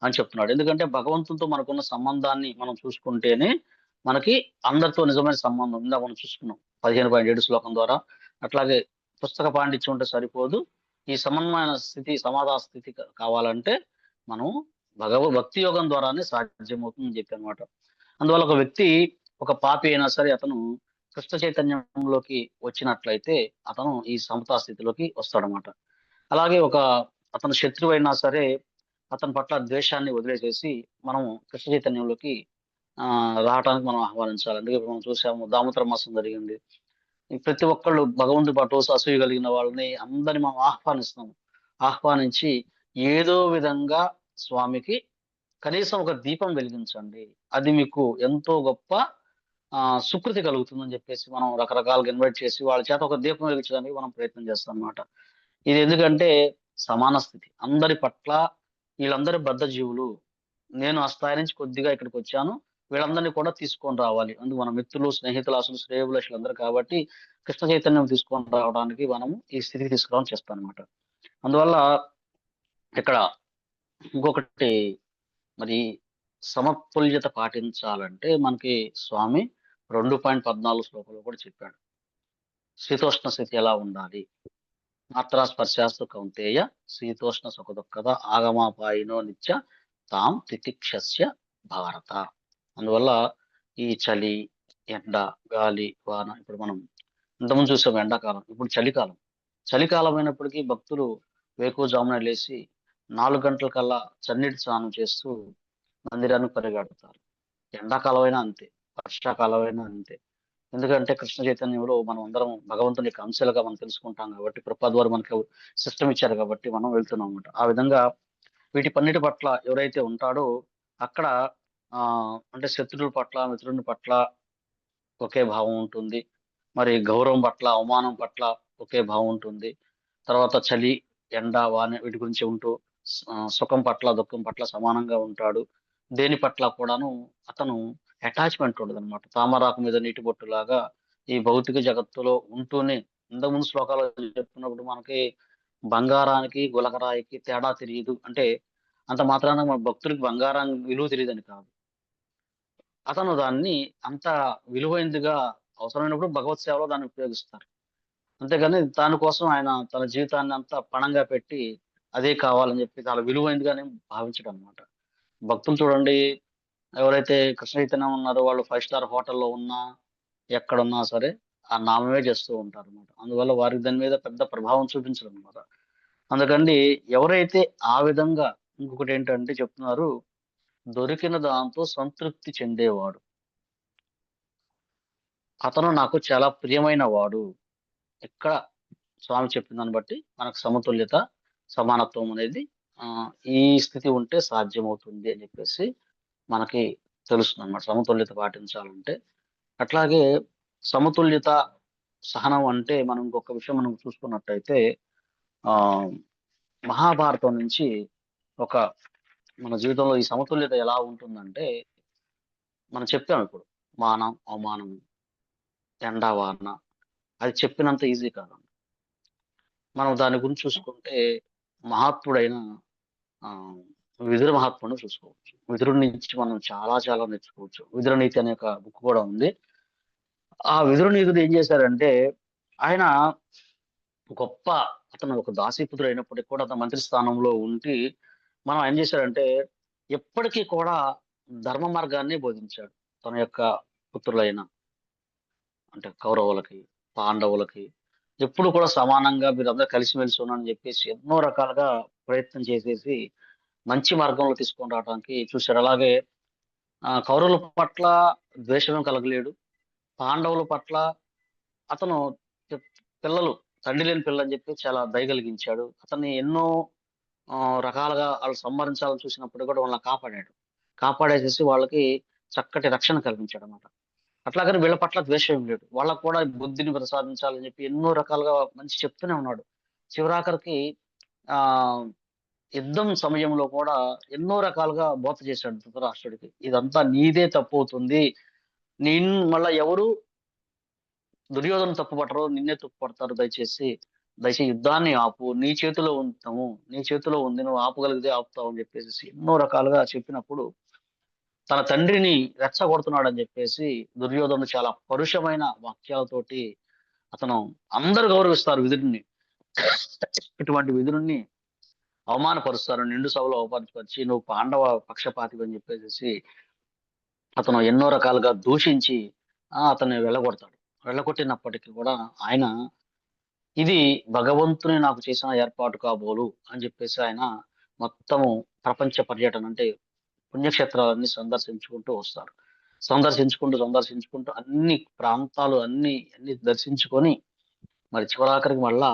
అని చెప్తున్నాడు. ఎందుకంటే భగవంతునితో మనకున్న సంబంధాన్ని మనం చూసుకుంటేనే మనకి అందరితో నిజమైన సంబంధం. ఇందాక మనం చూసుకున్నాం 15.7 శ్లోకం ద్వారా. అట్లాగే పుస్తక పాండిత్యం ఉంటే సరిపోదు, ఈ సమన్వయమైన స్థితి, సమాధా స్థితి కావాలంటే మనం భక్తి యోగం ద్వారానే సాధ్యమవుతుందని చెప్పి అనమాట. అందువల్ల ఒక వ్యక్తి ఒక పాపి అయినా సరే అతను కృష్ణ చైతన్యంలోకి వచ్చినట్లయితే అతను ఈ సమతా స్థితిలోకి వస్తాడనమాట. అలాగే అతను శత్రువు అయినా సరే అతని పట్ల ద్వేషాన్ని వదిలేసేసి మనం కృష్ణ చైతన్యంలోకి రావడానికి మనం ఆహ్వానించాలి. అందుకే మనం చూసాము దామోదర మాసం జరిగింది. ప్రతి ఒక్కళ్ళు భగవంతుడి పట్ల అసూయ కలిగిన వాళ్ళని అందరిని మనం ఆహ్వానించి ఏదో విధంగా స్వామికి కనీసం ఒక దీపం వెలిగించండి, అది మీకు ఎంతో గొప్ప సుకృతి కలుగుతుందని చెప్పేసి మనం రకరకాలుగా ఇన్వైట్ చేసి వాళ్ళ చేత ఒక దీపం వెలిగించడానికి మనం ప్రయత్నం చేస్తాం అన్నమాట. ఇది ఎందుకంటే సమాన స్థితి అందరి పట్ల, వీళ్ళందరి బద్ధ జీవులు, నేను ఆ స్థాయి నుంచి కొద్దిగా ఇక్కడికి వచ్చాను, వీళ్ళందరినీ కూడా తీసుకొని రావాలి. అందుకు మన మిత్రులు, స్నేహితులు, అసలు శ్రేయోభిలాషులు అందరూ కాబట్టి కృష్ణ చైతన్యం తీసుకొని రావడానికి మనము ఈ స్థితికి తీసుకురావడం చేస్తాం అనమాట. అందువల్ల ఇక్కడ ఇంకొకటి, మరి సమతుల్యత పాటించాలంటే మనకి స్వామి 2.14 శ్లోకంలో కూడా చెప్పాడు. శీతోష్ణ స్థితి ఎలా ఉండాలి, మాత్రా స్పర్శాస్తు కౌంతేయ శీతోష్ణ సుఖ దుఃఖద ఆగమాపాయినో నిత్య తాం తితిక్షస్య భారత. అందువల్ల ఈ చలి, ఎండ, గాలి, వాన, ఇప్పుడు మనం ఇంతకుముందు చూసాం ఎండాకాలం, ఇప్పుడు చలికాలం అయినప్పటికీ భక్తులు వేకువజామున లేచి 4 గంటల కల్లా చన్నీటి స్నానం చేస్తూ మందిరాన్ని పరిగెడతారు. ఎండాకాలం అయినా అంతే, వర్షాకాలం అయినా అంతే. ఎందుకంటే కృష్ణ చైతన్యంలో మనం అందరం భగవంతుని యొక్క అంశాలుగా మనం తెలుసుకుంటాం కాబట్టి, ప్రభుపాద వారు మనకు సిస్టమ్ ఇచ్చారు కాబట్టి మనం వెళ్తున్నాం అన్నమాట. ఆ విధంగా వీటి పన్నిటి పట్ల ఎవరైతే ఉంటాడో అక్కడ అంటే శత్రువుల పట్ల, మిత్రుని పట్ల ఒకే భావం ఉంటుంది. మరి గౌరవం పట్ల, అవమానం పట్ల ఒకే భావం ఉంటుంది. తర్వాత చలి, ఎండ, వాన వీటి గురించి ఉంటూ సుఖం పట్ల దుఃఖం పట్ల సమానంగా ఉంటాడు. దేని పట్ల కూడాను అతను అటాచ్మెంట్ ఉండదు అనమాట. తామరాకు మీద నీటి బొట్టులాగా ఈ భౌతిక జగత్తులో ఉంటూనే, ఇంతకుముందు శ్లోకాలు చెప్పుకున్నప్పుడు మనకి బంగారానికి గులకరాయికి తేడా తెలియదు అంటే అంత మాత్రాన మన భక్తుడికి బంగారం విలువ తెలియదని కాదు. అతను దాన్ని అంత విలువైనదిగా అవసరమైనప్పుడు భగవత్ సేవలో దాన్ని ఉపయోగిస్తారు. అంతేగాని దానికోసం ఆయన తన జీవితాన్ని అంతా పణంగా పెట్టి అదే కావాలని చెప్పి చాలా విలువైనదిగానే భావించడం అనమాట. భక్తులు చూడండి, ఎవరైతే కృష్ణ చైతన్యం ఉన్నారో వాళ్ళు 5 స్టార్ హోటల్లో ఉన్నా, ఎక్కడున్నా సరే ఆ నామమే చేస్తూ ఉంటారు అనమాట. అందువల్ల వారికి దాని మీద పెద్ద ప్రభావం చూపించడం అనమాట. అందుకని ఎవరైతే ఆ విధంగా ఇంకొకటి ఏంటంటే చెప్తున్నారు, దొరికిన దాంతో సంతృప్తి చెందేవాడు. అతను నాకు చాలా ప్రియమైన వాడు. ఇక్కడ స్వామి చెప్పిన దాన్ని బట్టి మనకు సమతుల్యత, సమానత్వం అనేది ఈ స్థితి ఉంటే సాధ్యమవుతుంది అని చెప్పేసి మనకి తెలుస్తుందన్నమాట. సమతుల్యత పాటించాలంటే. అట్లాగే సమతుల్యత, సహనం అంటే మనం ఇంకొక విషయం మనం చూసుకున్నట్టయితే ఆహ్, మహాభారతం నుంచి ఒక మన జీవితంలో ఈ సమతుల్యత ఎలా ఉంటుందంటే, మనం చెప్పాం ఇప్పుడు మానం, అవమానం, ఎండ, వాన అది చెప్పినంత ఈజీ కాదు. మనం దాని గురించి చూసుకుంటే మహాత్ముడైన ఆహ్, విదుర మహాత్ముడిని చూసుకోవచ్చు. విదురుడి నుంచి మనం చాలా చాలా నేర్చుకోవచ్చు. విదుర నీతి అనే ఒక బుక్ కూడా ఉంది. ఆ విదుర నీతుడు ఏం చేశారంటే, ఆయన గొప్ప అతను ఒక దాసీపుత్రుడు అయినప్పటికి కూడా అతను మంత్రి స్థానంలో ఉండి, మనం ఏం చేశాడంటే, ఎప్పటికీ కూడా ధర్మ మార్గాన్ని బోధించాడు. తన యొక్క పుత్రులైన అంటే కౌరవులకి, పాండవులకి ఎప్పుడు కూడా సమానంగా మీరందరూ కలిసిమెలిసి ఉన్నారని చెప్పేసి ఎన్నో రకాలుగా ప్రయత్నం చేసేసి మంచి మార్గంలో తీసుకొని రావడానికి చూశాడు. అలాగే కౌరవుల పట్ల ద్వేషం కలగలేడు. పాండవుల పట్ల అతను చె పిల్లలు తండ్రి లేని పిల్లని చెప్పి చాలా దయ కలిగించాడు. అతన్ని ఎన్నో రకాలుగా ఆళ్ళు సంహరించాలని చూసినప్పుడు కూడా వాళ్ళని కాపాడాడు. కాపాడేసేసి వాళ్ళకి చక్కటి రక్షణ కల్పించాడన్నమాట. అట్లాగని వీళ్ళ పట్ల ద్వేషం ఏం లేదు. వాళ్ళకి కూడా బుద్ధిని ప్రసాదించాలని చెప్పి ఎన్నో రకాలుగా మంచి చెప్తూనే ఉన్నాడు. చివరాఖరికి ఆహ్, యుద్ధం సమయంలో కూడా ఎన్నో రకాలుగా బోధ చేశాడు ధృతరాష్ట్రుడికి. ఇదంతా నీదే తప్పవుతుంది. మళ్ళా ఎవరు దుర్యోధన తప్పు పట్టరు. నిన్నే తప్పు పడతారు దయచేసి. దయచేసి యుద్ధాన్ని ఆపు. నీ చేతిలో ఉంటాము. నీ చేతిలో ఉంది. నువ్వు ఆపగలిగితే ఆపుతావు అని చెప్పేసేసి ఎన్నో రకాలుగా చెప్పినప్పుడు తన తండ్రిని రెచ్చగొడుతున్నాడని చెప్పేసి దుర్యోధనుడు చాలా పరుషమైన వాక్యాలతోటి అతను అందరూ గౌరవిస్తారు విదురుడిని. ఇటువంటి విదురుడిని అవమానపరుస్తారు. నిండు సభలో అవమానపరిచి నువ్వు పాండవ పక్షపాతివి అని చెప్పేసేసి అతను ఎన్నో రకాలుగా దూషించి అతన్ని వెళ్ళగొడతాడు. వెళ్ళగొట్టినప్పటికీ కూడా ఆయన ఇది భగవంతుని నాకు చేసిన ఏర్పాటు కాబోలు అని చెప్పేసి ఆయన మొత్తము ప్రపంచ పర్యటన అంటే పుణ్యక్షేత్రాలన్నీ సందర్శించుకుంటూ వస్తారు. సందర్శించుకుంటూ అన్ని ప్రాంతాలు అన్ని దర్శించుకొని మరి చివరాఖరికి మళ్ళా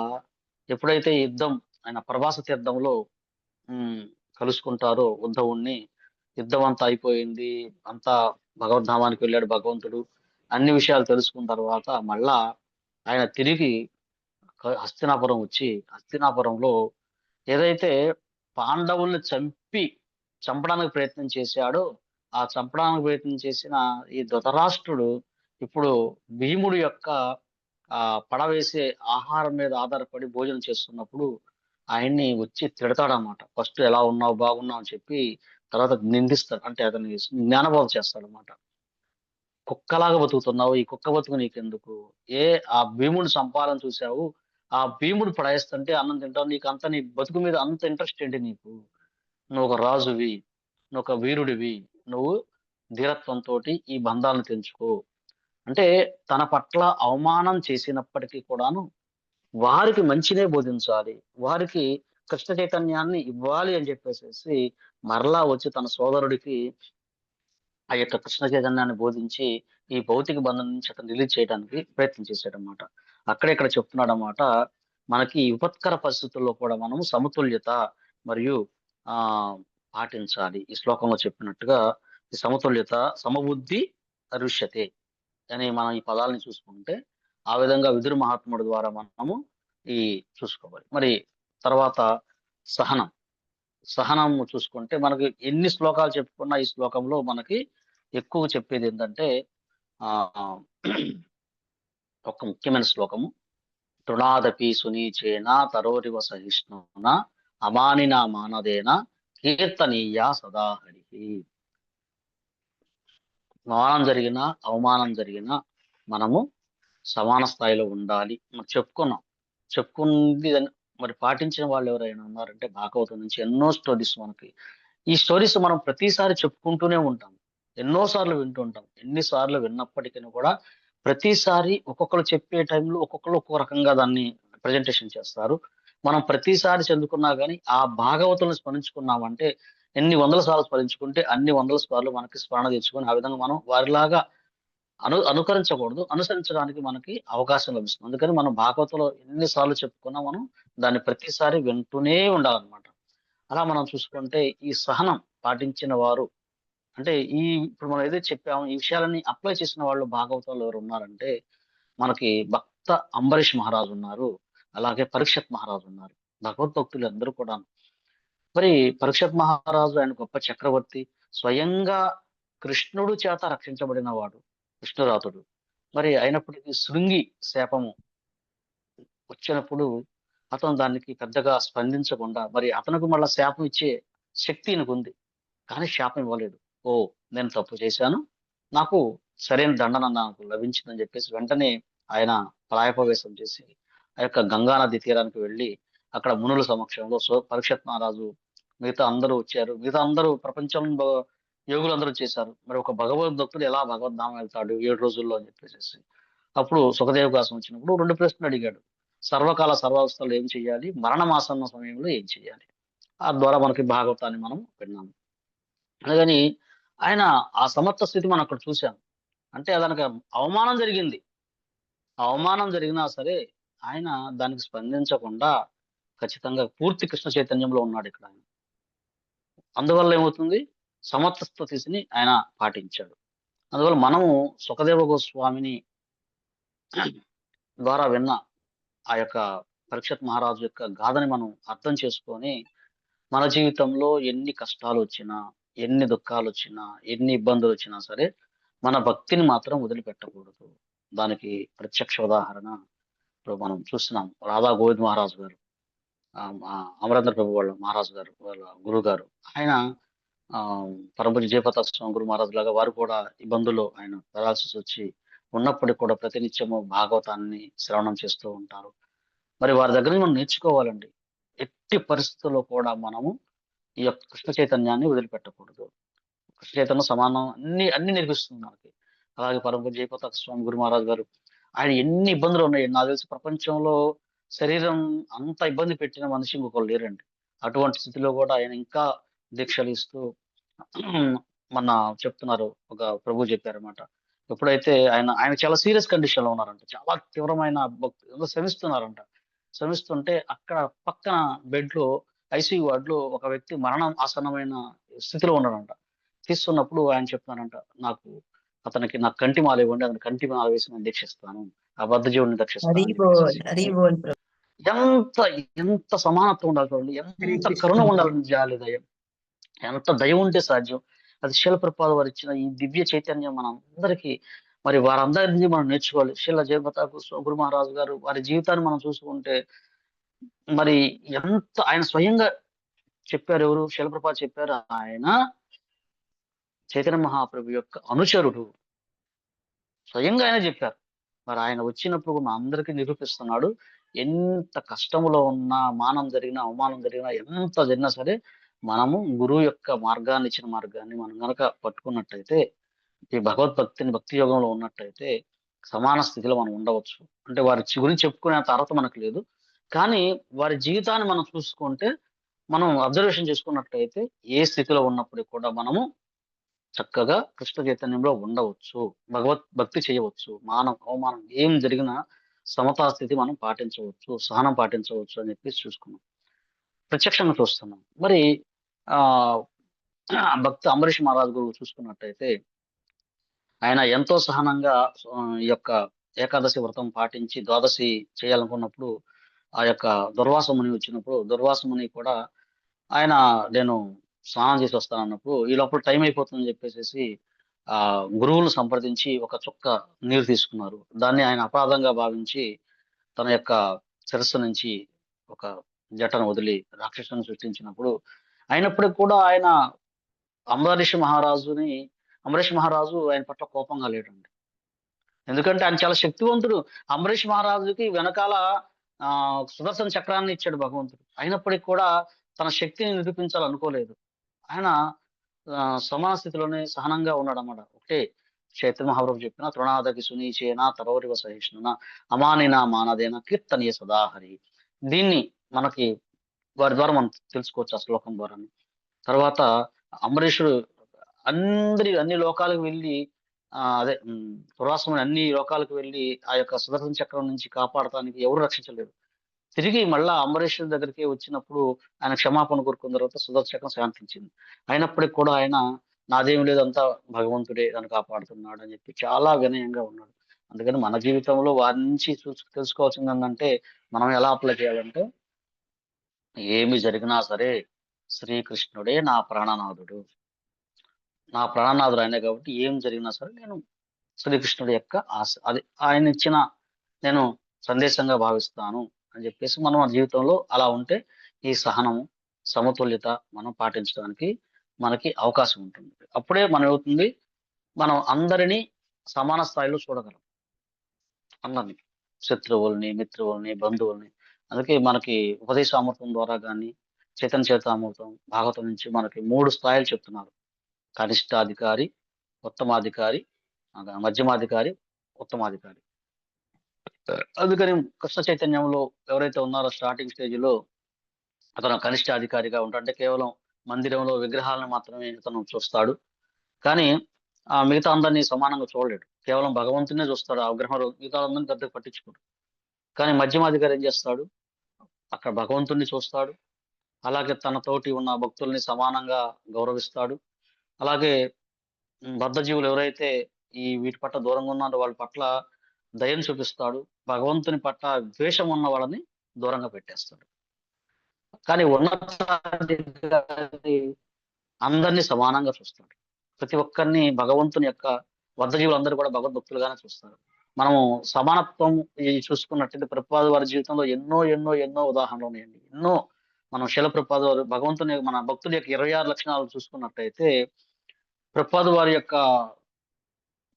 ఎప్పుడైతే యుద్ధం ఆయన ప్రభాస తీర్థంలో కలుసుకుంటారో ఉద్ధవుణ్ణి, యుద్ధం అంతా అయిపోయింది. అంతా భగవద్ధామానికి వెళ్ళాడు భగవంతుడు. అన్ని విషయాలు తెలుసుకున్న తర్వాత మళ్ళా ఆయన తిరిగి హస్తినాపురం వచ్చి, హస్తినాపురంలో ఏదైతే పాండవుల్ని చంపడానికి ప్రయత్నం చేశాడో, ఆ చంపడానికి ప్రయత్నం చేసిన ఈ ధృతరాష్ట్రుడు ఇప్పుడు భీముడు యొక్క పడవేసే ఆహారం మీద ఆధారపడి భోజనం చేస్తున్నప్పుడు ఆయన్ని వచ్చి తిడతాడన్నమాట. ఫస్ట్ ఎలా ఉన్నావు? బాగున్నావు అని చెప్పి తర్వాత నిందిస్తాడు. అంటే అతన్ని జ్ఞానబోధ చేస్తాడన్నమాట. కుక్కలాగా బతుకుతున్నావు. ఈ కుక్క బతుకు నీకెందుకు? ఆ భీముడిని చంపాలని చూసావు. ఆ భీముడు పడేస్తుంటే అన్నం తింటావు. నీ బతుకు మీద అంత ఇంట్రెస్ట్ ఏంటి నీకు? నువ్వొక రాజువి. నువ్వొక వీరుడివి. నువ్వు ధీరత్వంతోటి ఈ బంధాలను తెంచుకో. అంటే తన పట్ల అవమానం చేసినప్పటికీ కూడాను వారికి మంచినే బోధించాలి. వారికి కృష్ణ చైతన్యాన్ని ఇవ్వాలి అని చెప్పేసేసి మరలా వచ్చి తన సోదరుడికి ఆ యొక్క కృష్ణ చైతన్యాన్ని బోధించి ఈ భౌతిక బంధం నుంచి అతను రిలీజ్ చేయడానికి ప్రయత్నం చేశాడనమాట. ఇక్కడ చెప్తున్నాడన్నమాట. మనకి విపత్కర పరిస్థితుల్లో కూడా మనం సమతుల్యత మరియు పాటించాలి. ఈ శ్లోకంలో చెప్పినట్టుగా ఈ సమతుల్యత, సమబుద్ధి, అరుష్యతే అని మనం ఈ పదాలని చూసుకుంటే ఆ విధంగా విదుర మహాత్ముడి ద్వారా మనము ఈ చూసుకోవాలి. మరి తర్వాత సహనం. సహనం చూసుకుంటే మనకి ఎన్ని శ్లోకాలు చెప్పుకున్నా ఈ శ్లోకంలో మనకి ఎక్కువ చెప్పేది ఏంటంటే ఆ ఒక ముఖ్యమైన శ్లోకము. తృణాదపి సునీచేన తరోరివ సహిష్ణున అమానిన మానదేన కీర్తనీయ సదా హరిః. మానం జరిగినా అవమానం జరిగినా మనము సమాన స్థాయిలో ఉండాలి. మనం చెప్పుకుంది మరి పాటించిన వాళ్ళు ఎవరైనా ఉన్నారంటే భాగవతం నుంచి ఎన్నో స్టోరీస్ మనకి. ఈ స్టోరీస్ మనం ప్రతిసారి చెప్పుకుంటూనే ఉంటాం, ఎన్నోసార్లు వింటుంటాం. ఎన్నిసార్లు విన్నప్పటికీ కూడా ప్రతిసారి ఒక్కొక్కరు చెప్పే టైంలో ఒక్కొక్కరు ఒక్కొక్క రకంగా దాన్ని ప్రజెంటేషన్ చేస్తారు. మనం ప్రతిసారి చదువుకున్నా కానీ ఆ భాగవతులను స్మరించుకున్నామంటే ఎన్ని వందల సార్లు స్మరించుకుంటే అన్ని వందల సార్లు మనకి స్మరణ తెచ్చుకొని ఆ విధంగా మనం వారిలాగా అనుకరించకూడదు, అనుసరించడానికి మనకి అవకాశం లభిస్తుంది. అందుకని మనం భాగవతంలో ఎన్నిసార్లు చెప్పుకున్నా మనం దాన్ని ప్రతిసారి వింటూనే ఉండాలన్నమాట. అలా మనం చూసుకుంటే ఈ సహనం పాటించిన వారు అంటే ఇప్పుడు మనం ఏదైతే చెప్పామో ఈ విషయాలని అప్లై చేసిన వాళ్ళు భాగవతంలో ఎవరు ఉన్నారంటే మనకి భక్త అంబరీష్ మహారాజు ఉన్నారు, అలాగే పరీక్షత్ మహారాజు ఉన్నారు. భగవద్భక్తులు అందరూ కూడా. మరి పరీక్షత్ మహారాజు ఆయన గొప్ప చక్రవర్తి, స్వయంగా కృష్ణుడు చేత రక్షించబడిన వాడు, విష్ణురాతుడు. మరి అయినప్పటికీ శృంగి శాపము వచ్చినప్పుడు అతను దానికి పెద్దగా స్పందించకుండా, మరి అతనికి మళ్ళా శాపం ఇచ్చే శక్తి ఈయనకు ఉంది, కానీ శాపం ఇవ్వలేడు. ఓ, నేను తప్పు చేశాను, నాకు సరైన దండన నాకు లభించిందని చెప్పేసి వెంటనే ఆయన ప్రాయపవేశం చేసి ఆ యొక్క గంగా నది తీరానికి వెళ్ళి అక్కడ మునుల సమక్షంలో పరీక్షత్ మహారాజు మిగతా అందరూ వచ్చారు, మిగతా అందరూ ప్రపంచంలో యోగులందరూ చేశారు. మరి ఒక భగవద్భక్తుడు ఎలా భగవద్ధామం వెళ్తాడు 7 రోజుల్లో అని చెప్పేసి అప్పుడు సుఖదేవ గాసం వచ్చినప్పుడు 2 ప్రశ్నలు అడిగాడు. సర్వకాల సర్వావస్థలు ఏం చేయాలి, మరణమాసన్న సమయంలో ఏం చేయాలి. ఆ ద్వారా మనకి భాగవతాన్ని మనం విన్నాము. అందుకని ఆయన ఆ సమర్థ స్థితి మనం అక్కడ చూశాం. అంటే దానికి అవమానం జరిగింది, అవమానం జరిగినా సరే ఆయన దానికి స్పందించకుండా ఖచ్చితంగా పూర్తి కృష్ణ చైతన్యంలో ఉన్నాడు ఇక్కడ ఆయన. అందువల్ల ఏమవుతుంది, సమర్థ స్థితిని ఆయన పాటించాడు. అందువల్ల మనము సుఖదేవ గోస్వామిని ద్వారా విన్న ఆ యొక్క పరీక్షత్ మహారాజు యొక్క గాథని మనం అర్థం చేసుకొని మన జీవితంలో ఎన్ని కష్టాలు వచ్చినా, ఎన్ని దుఃఖాలు వచ్చినా, ఎన్ని ఇబ్బందులు వచ్చినా సరే మన భక్తిని మాత్రం వదిలిపెట్టకూడదు. దానికి ప్రత్యక్ష ఉదాహరణ ఇప్పుడు మనం చూస్తున్నాం. రాధా గోవింద్ మహారాజు గారు, అమరేంద్ర ప్రభు వాళ్ళ మహారాజు గారు, వాళ్ళ గురువు గారు, ఆయన పరమపూజ్య జయప్రతాప్ స్వామి గురు మహారాజు లాగా వారు కూడా ఇబ్బందులు ఆయన పెరాల్సి వచ్చి ఉన్నప్పటికీ కూడా ప్రతినిత్యము భాగవతాన్ని శ్రవణం చేస్తూ ఉంటారు. మరి వారి దగ్గర నుంచి మనం నేర్చుకోవాలండి. ఎట్టి పరిస్థితుల్లో కూడా మనము ఈ యొక్క కృష్ణ చైతన్యాన్ని వదిలిపెట్టకూడదు. కృష్ణ చైతన్యం సమానం అన్ని నేర్పిస్తుంది మనకి. అలాగే పరమపూజ్య జయప్రతాప్ స్వామి గురు మహారాజు గారు, ఆయన ఎన్ని ఇబ్బందులు ఉన్నాయి నాకు తెలిసి ప్రపంచంలో శరీరం అంత ఇబ్బంది పెట్టిన మనిషి ఇంకొకరు లేరండి. అటువంటి స్థితిలో కూడా ఆయన ఇంకా దీక్షలు ఇస్తూ మొన్న చెప్తున్నారు, ఒక ప్రభు చెప్పారన్నమాట. ఎప్పుడైతే ఆయన చాలా సీరియస్ కండిషన్ లో ఉన్నారంట, చాలా తీవ్రమైన శ్రమిస్తున్నారంట. శ్రమిస్తుంటే అక్కడ పక్కన బెడ్ లో ఐసీయూ వార్డ్ లో ఒక వ్యక్తి మరణం ఆసన్నమైన స్థితిలో ఉన్నాడంట. తీస్తున్నప్పుడు ఆయన చెప్తున్నారంట, అతనికి నా కంటి మాల ఇవ్వండి, అతని కంటి మాల వేసి నేను దీక్షిస్తాను, ఆ బద్ధ జీవుని దీక్షిస్తాను. ఎంత సమానత్వం ఉండాలి చూడండి, ఎంత కరుణ ఉండాలని జాలి దయ, ఎంత దయ ఉంటే సాధ్యం. అది శీల ప్రభుపాద వారు ఇచ్చిన ఈ దివ్య చైతన్యం మనం అందరికీ, మరి వారందరినీ మనం నేర్చుకోవాలి. శీల జయప్రతాప్ గురు మహారాజు గారు వారి జీవితాన్ని మనం చూసుకుంటే మరి ఎంత ఆయన స్వయంగా చెప్పారు. ఎవరు? శీల ప్రభుపాద చెప్పారు. ఆయన చైతన్య మహాప్రభు యొక్క అనుచరుడు, స్వయంగా ఆయన చెప్పారు. మరి ఆయన వచ్చినప్పుడు మన అందరికీ నిరూపిస్తున్నాడు, ఎంత కష్టములో ఉన్నా, మానం జరిగినా, అవమానం జరిగినా, ఎంత జరిగినా సరే మనము గురువు యొక్క మార్గాన్ని, ఇచ్చిన మార్గాన్ని మనం గనక పట్టుకున్నట్టయితే, ఈ భగవద్భక్తిని భక్తి యోగంలో ఉన్నట్టయితే సమాన స్థితిలో మనం ఉండవచ్చు. అంటే వారి గురించి చెప్పుకునేంత అర్హత మనకు లేదు, కానీ వారి జీవితాన్ని మనం చూసుకుంటే, మనం అబ్జర్వేషన్ చేసుకున్నట్టయితే ఏ స్థితిలో ఉన్నప్పటికీ కూడా మనము చక్కగా కృష్ణ చైతన్యంలో ఉండవచ్చు, భక్తి చేయవచ్చు. అవమానం ఏం జరిగినా సమతా స్థితి మనం పాటించవచ్చు, సహనం పాటించవచ్చు అని చెప్పేసి చూసుకున్నాం, ప్రత్యక్షంగా చూస్తున్నాం. మరి ఆ భక్తి అంబరీష్ మహారాజు గురు చూసుకున్నట్టయితే ఆయన ఎంతో సహనంగా ఈ యొక్క ఏకాదశి వ్రతం పాటించి ద్వాదశి చేయాలనుకున్నప్పుడు ఆ యొక్క దుర్వాస ముని వచ్చినప్పుడు దుర్వాస ముని కూడా ఆయన నేను స్నానం చేసి వస్తాను అన్నప్పుడు ఈ లోపల టైం అయిపోతుందని చెప్పేసి ఆ గురువులను సంప్రదించి ఒక చుక్క నీరు తీసుకున్నారు. దాన్ని ఆయన అపరాధంగా భావించి తన యొక్క శిరస్సు నుంచి ఒక జటను వదిలి రాక్షసుని సృష్టించినప్పుడు, అయినప్పటికి కూడా ఆయన అంబరీష్ మహారాజుని అంబరీష్ మహారాజు ఆయన పట్ల కోపంగా లేడండి. ఎందుకంటే ఆయన చాలా శక్తివంతుడు. అంబరీష్ మహారాజుకి వెనకాల సుదర్శన చక్రాన్ని ఇచ్చాడు భగవంతుడు. అయినప్పటికి కూడా తన శక్తిని నిరూపించాలనుకోలేదు. ఆయన సమాన స్థితిలోనే సహనంగా ఉన్నాడన్నమాట. ఒకటే చైతన్య మహాప్రభు చెప్పిన తృణాదకి సునీచేన తరోరివ సహిష్ణున అమానిన మానదేన కీర్తనీయ సదాహరి. దీన్ని మనకి వారి ద్వారా మనం తెలుసుకోవచ్చు ఆ శ్లోకం ద్వారా. తర్వాత అంబరీషుడు అన్ని లోకాలకు వెళ్ళి అదే దురాసురుని అన్ని లోకాలకు వెళ్ళి ఆ యొక్క సుదర్శన చక్రం నుంచి కాపాడటానికి ఎవరు రక్షించలేరు. తిరిగి మళ్ళా అంబరీషుడి దగ్గరికి వచ్చినప్పుడు ఆయన క్షమాపణ కోరుకున్న తర్వాత సుదర్శన చక్రం శాంతించింది. అయినప్పటికి కూడా ఆయన నాదేం లేదు, అంతా భగవంతుడే నన్ను కాపాడుతున్నాడు అని చెప్పి చాలా వినయంగా ఉన్నాడు. అందుకని మన జీవితంలో వారి నుంచి తెలుసుకోవాల్సింది ఏంటంటే మనం ఎలా అప్లై చేయాలంటే, ఏమి జరిగినా సరే శ్రీకృష్ణుడే నా ప్రాణనాథుడు. నా ప్రాణనాథుడు ఆయనే కాబట్టి ఏం జరిగినా సరే నేను శ్రీకృష్ణుడి యొక్క అది ఆయన ఇచ్చిన నేను సందేశంగా భావిస్తాను అని చెప్పేసి మనం మన జీవితంలో అలా ఉంటే ఈ సహనము, సమతుల్యత మనం పాటించడానికి మనకి అవకాశం ఉంటుంది. అప్పుడే మనం అవుతుంది, మనం అందరినీ సమాన స్థాయిలో చూడగలం. అందరినీ, శత్రువుల్ని, మిత్రువుల్ని, బంధువుల్ని. అందుకే మనకి ఉపదేశామృతం ద్వారా కానీ, చైతన్య చరితామృతం, భాగవతం నుంచి మనకి 3 స్థాయిలు చెప్తున్నారు. కనిష్టాధికారి, ఉత్తమాధికారి, మధ్యమాధికారి, ఉత్తమాధికారి. అందుకని కృష్ణ చైతన్యంలో ఎవరైతే ఉన్నారో స్టార్టింగ్ స్టేజ్ లో అతను కనిష్ట అధికారిగా ఉంటాడు. అంటే కేవలం మందిరంలో విగ్రహాలను మాత్రమే అతను చూస్తాడు. కానీ ఆ మిగతా అందరినీ సమానంగా చూడలేడు. కేవలం భగవంతునే చూస్తాడు. ఆ విగ్రహం మిగతా అందరినీ పెద్దగా పట్టించుకోడు. కానీ మధ్యమాధికారి ఏం చేస్తాడు? అక్కడ భగవంతుణ్ణి చూస్తాడు. అలాగే తన తోటి ఉన్న భక్తుల్ని సమానంగా గౌరవిస్తాడు. అలాగే బద్ధజీవులు ఎవరైతే ఈ వీటి పట్ల దూరంగా ఉన్నారో వాళ్ళ పట్ల దయను చూపిస్తాడు. భగవంతుని పట్ల ద్వేషం ఉన్న వాళ్ళని దూరంగా పెట్టేస్తాడు. కానీ ఉన్నతాధికారి అందరినీ సమానంగా చూస్తాడు. ప్రతి ఒక్కరిని భగవంతుని యొక్క బద్ధజీవులందరూ కూడా భగవద్భక్తులుగానే చూస్తారు. మనము సమానత్వం చూసుకున్నట్టయితే ప్రభుపాద వారి జీవితంలో ఎన్నో ఎన్నో ఎన్నో ఉదాహరణలు ఉన్నాయండి. ఎన్నో మనం శిల ప్రభుపాద వారు భగవంతుని మన భక్తుల యొక్క 26 లక్షణాలు చూసుకున్నట్టయితే ప్రభుపాద వారి యొక్క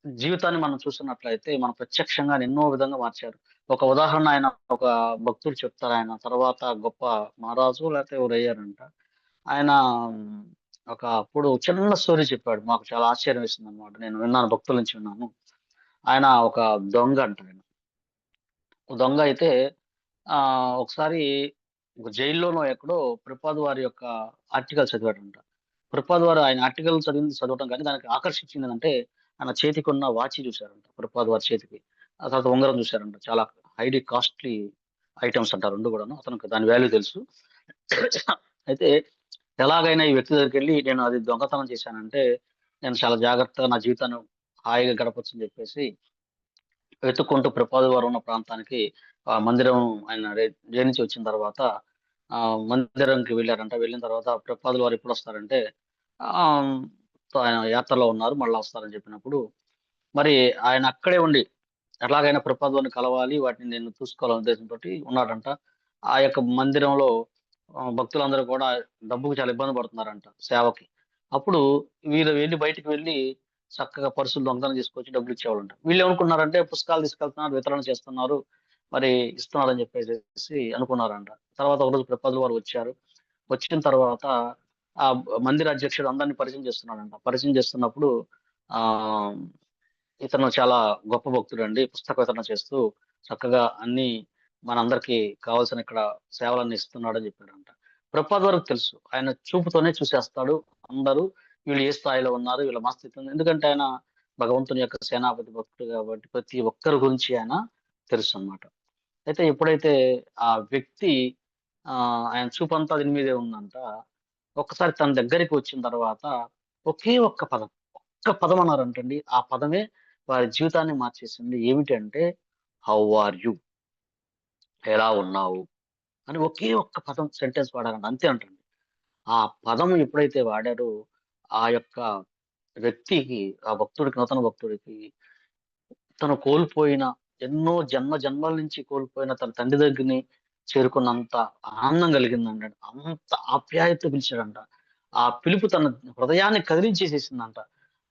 జీవితాన్ని మనం చూస్తున్నట్లయితే మనం ప్రత్యక్షంగా ఎన్నో విధంగా మార్చారు. ఒక ఉదాహరణ ఆయన ఒక భక్తుడు చెప్తారు. ఆయన తర్వాత గొప్ప మహారాజు లేకపోతే ఎవరు అయ్యారంట. ఆయన అప్పుడు చిన్న స్టోరీ చెప్పాడు. మాకు చాలా ఆశ్చర్యం వేసింది అనమాట. నేను విన్నాను, భక్తుల నుంచి విన్నాను. ఆయన ఒక దొంగ అంట. ఆయన దొంగ అయితే ఒకసారి ఒక జైల్లోనో ఎక్కడో ప్రభుపాద వారి యొక్క ఆర్టికల్ చదివాడంట. ప్రభుపాద వారు ఆయన ఆర్టికల్ చదవటం కానీ దానికి ఆకర్షించింది ఏంటంటే ఆయన చేతికి ఉన్న వాచి చూశారంట. ప్రభుపాద వారి చేతికి. ఆ తర్వాత ఉంగరం చూశారంట. చాలా హైలీ కాస్ట్లీ ఐటమ్స్ అంటారు రెండు కూడాను. అతనికి దాని వాల్యూ తెలుసు. అయితే ఎలాగైనా ఈ వ్యక్తి దగ్గరికి వెళ్ళి నేను అది దొంగతనం చేశానంటే నేను చాలా జాగ్రత్తగా నా జీవితాన్ని హాయిగా గడపచ్చు అని చెప్పేసి వెతుక్కుంటూ ప్రభుపాద వారు ఉన్న ప్రాంతానికి మందిరం ఆయన జైలు నుంచి వచ్చిన తర్వాత మందిరంకి వెళ్ళారంట. వెళ్ళిన తర్వాత ప్రభుపాదుల వారు ఎప్పుడు వస్తారంటే ఆయన యాత్రలో ఉన్నారు, మళ్ళీ వస్తారని చెప్పినప్పుడు మరి ఆయన అక్కడే ఉండి ఎలాగైనా ప్రభుపాదుని కలవాలి, వాటిని నేను చూసుకోవాలనే ఉద్దేశంతో ఉన్నాడంట. ఆ యొక్క మందిరంలో భక్తులందరూ కూడా డబ్బుకు చాలా ఇబ్బంది పడుతున్నారంట సేవకి. అప్పుడు వీళ్ళు వెళ్ళి బయటికి వెళ్ళి చక్కగా పర్సులు దొంగతనం తీసుకొచ్చి డబ్బులు ఇచ్చేవాళ్ళంట. వీళ్ళు ఏమనుకున్నారంటే పుస్తకాలు తీసుకెళ్తున్నారు, వితరణ చేస్తున్నారు, మరి ఇస్తున్నారని చెప్పేసి అనుకున్నారంట. తర్వాత ఒకరోజు ప్రభుపాదుల వారు వచ్చారు. వచ్చిన తర్వాత ఆ మందిర అధ్యక్షుడు అందరినీ పరిచయం చేస్తున్నాడంట. పరిచయం చేస్తున్నప్పుడు ఆ ఇతను చాలా గొప్ప భక్తుడు అండి, పుస్తక వితరణ చేస్తూ చక్కగా అన్ని మనందరికి కావాల్సిన ఇక్కడ సేవలన్నీ ఇస్తున్నాడు అని చెప్పాడంట. ప్రభుపాద వారికి తెలుసు, ఆయన చూపుతోనే చూసేస్తాడు అందరూ వీళ్ళు ఏ స్థాయిలో ఉన్నారు, వీళ్ళ మా స్థితి ఉంది. ఎందుకంటే ఆయన భగవంతుని యొక్క సేనాపతి భక్తుడు కాబట్టి ప్రతి ఒక్కరి గురించి ఆయన తెలుసు అన్నమాట. అయితే ఎప్పుడైతే ఆ వ్యక్తి ఆయన చూపంతా దీని మీదే ఉందంట, ఒక్కసారి తన దగ్గరికి వచ్చిన తర్వాత ఒకే ఒక్క పదం అన్నారంటండి. ఆ పదమే వారి జీవితాన్ని మార్చేసింది. ఏమిటంటే హౌ ఆర్ యు, ఎలా ఉన్నావు అని ఒకే ఒక్క పదం సెంటెన్స్ వాడారంట. అంతే అంటండి. ఆ పదం ఎప్పుడైతే వాడారో ఆ యొక్క వ్యక్తికి, ఆ భక్తుడికి, నూతన భక్తుడికి తను కోల్పోయిన ఎన్నో జన్మల నుంచి కోల్పోయిన తన తండ్రి దగ్గరని చేరుకున్నంత ఆనందం కలిగిందంట. అంత ఆప్యాయత పిలిచాడంట. ఆ పిలుపు తన హృదయాన్ని కదిలించేసేసిందంట.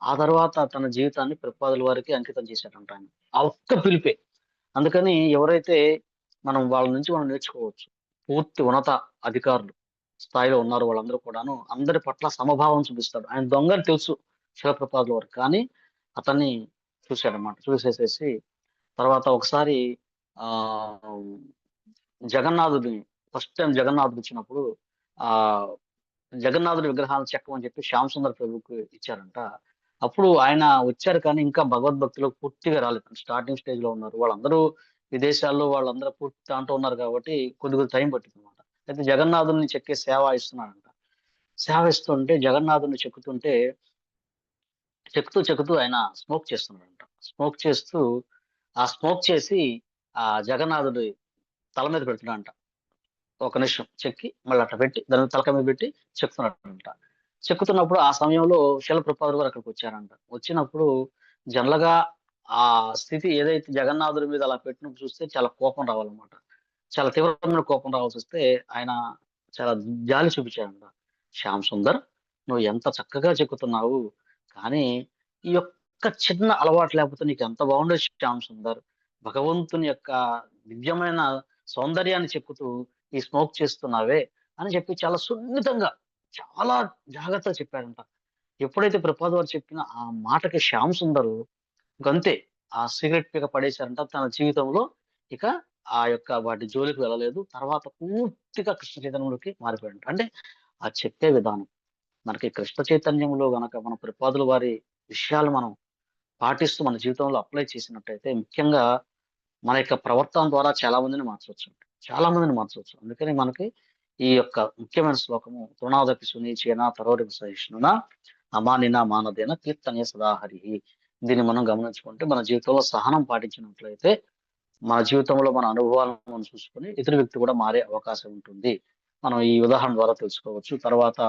ఆ తర్వాత తన జీవితాన్ని ప్రభుపాదుల వారికి అంకితం చేశాడంట ఆయన. ఆ ఒక్క పిలిపే. అందుకని ఎవరైతే వాళ్ళ నుంచి మనం నేర్చుకోవచ్చు. పూర్తి ఉన్నత అధికారులు స్థాయిలో ఉన్నారు వాళ్ళందరూ కూడాను అందరి పట్ల సమభావం చూపిస్తాడు. ఆయన దొంగని తెలుసు శివప్రపాదుల వారికి. కానీ అతన్ని చూసాడన్నమాట. చూసేసేసి తర్వాత ఒకసారి ఆహ్, జగన్నాథుడిని ఫస్ట్ టైమ్ జగన్నాథుడు వచ్చినప్పుడు ఆహ్, జగన్నాథుడి విగ్రహాలను చెక్కమని చెప్పి శ్యామ్ సుందర్ ప్రభువుకి ఇచ్చారంట. అప్పుడు ఆయన వచ్చారు కానీ ఇంకా భగవద్భక్తిలో పూర్తిగా రాలేదు. స్టార్టింగ్ స్టేజ్‌లో ఉన్నారు. వాళ్ళందరూ విదేశాల్లో వాళ్ళందరూ పూర్తి దాంట్లో ఉన్నారు కాబట్టి కొద్దిగా టైం పట్టిందన్నమాట. అయితే జగన్నాథుడిని చెక్కే సేవ ఇస్తున్నాడంట. సేవ ఇస్తుంటే జగన్నాథుడిని చెక్కుతుంటే చెక్కుతూ ఆయన స్మోక్ చేస్తున్నాడంట. స్మోక్ చేస్తూ ఆ స్మోక్ చేసి ఆ జగన్నాథుడి తల మీద పెడుతున్నాడంట. ఒక నిమిషం చెక్కి మళ్ళీ అట్లా పెట్టి దాని మీద తలకాయ మీద పెట్టి చెక్కుతున్నాడంట. చెక్కుతున్నప్పుడు ఆ సమయంలో శిల ప్రభుపాదులు గారు అక్కడికొచ్చారంట. వచ్చినప్పుడు జనరల్‌గా ఆ స్థితి ఏదైతే జగన్నాథుడి మీద అలా పెట్టినప్పుడు చూస్తే చాలా కోపం రావాలన్నమాట. చాలా తీవ్రమైన కోపం రావాల్సొస్తే ఆయన చాలా జాలి చూపించాడంట. "శ్యామ్ సుందర్, నువ్వు ఎంత చక్కగా చెక్కుతున్నావు. కానీ ఈ యొక్క చిన్న అలవాటు లేకపోతే నీకు ఎంత బాగుండేది శ్యామ్ సుందర్. భగవంతుని యొక్క దివ్యమైన సౌందర్యాన్ని చెక్కుతూ ఈ స్మోక్ చేస్తున్నావే" అని చెప్పి చాలా సున్నితంగా, చాలా జాగ్రత్తగా చెప్పాడంట. ఎప్పుడైతే ప్రభుపాద వారు చెప్పిన ఆ మాటకి శ్యామ్ సుందరు ఇంకంతే. ఆ సిగరెట్ పీక పడేశారంట. తన జీవితంలో ఇక ఆ యొక్క వాటి జోలికి వెళ్ళలేదు. తర్వాత పూర్తిగా కృష్ణ చైతన్యంలోకి మారిపోయాడంట. అంటే ఆ చెప్పే విధానం. మనకి కృష్ణ చైతన్యంలో గనక మన ప్రభుపాదుల వారి విషయాలు మనం పాటిస్తూ మన జీవితంలో అప్లై చేసినట్టయితే ముఖ్యంగా మన యొక్క ప్రవర్తన ద్వారా చాలా మందిని మార్చొచ్చు. చాలా మందిని మార్చొచ్చు. అందుకని మనకి ఈ యొక్క ముఖ్యమైన శ్లోకము "తృణాదపి సునీచేన తరోరపి సహిష్ణునా అమానినా మానదేన కీర్తనీయ సదా హరిః." దీన్ని మనం గమనించుకుంటే మన జీవితంలో సహనం పాటించినట్లయితే మన జీవితంలో మన అనుభవాలను మనం చూసుకొని ఎదురు వ్యక్తి కూడా మారే అవకాశం ఉంటుంది. మనం ఈ ఉదాహరణ ద్వారా తెలుసుకోవచ్చు. తర్వాత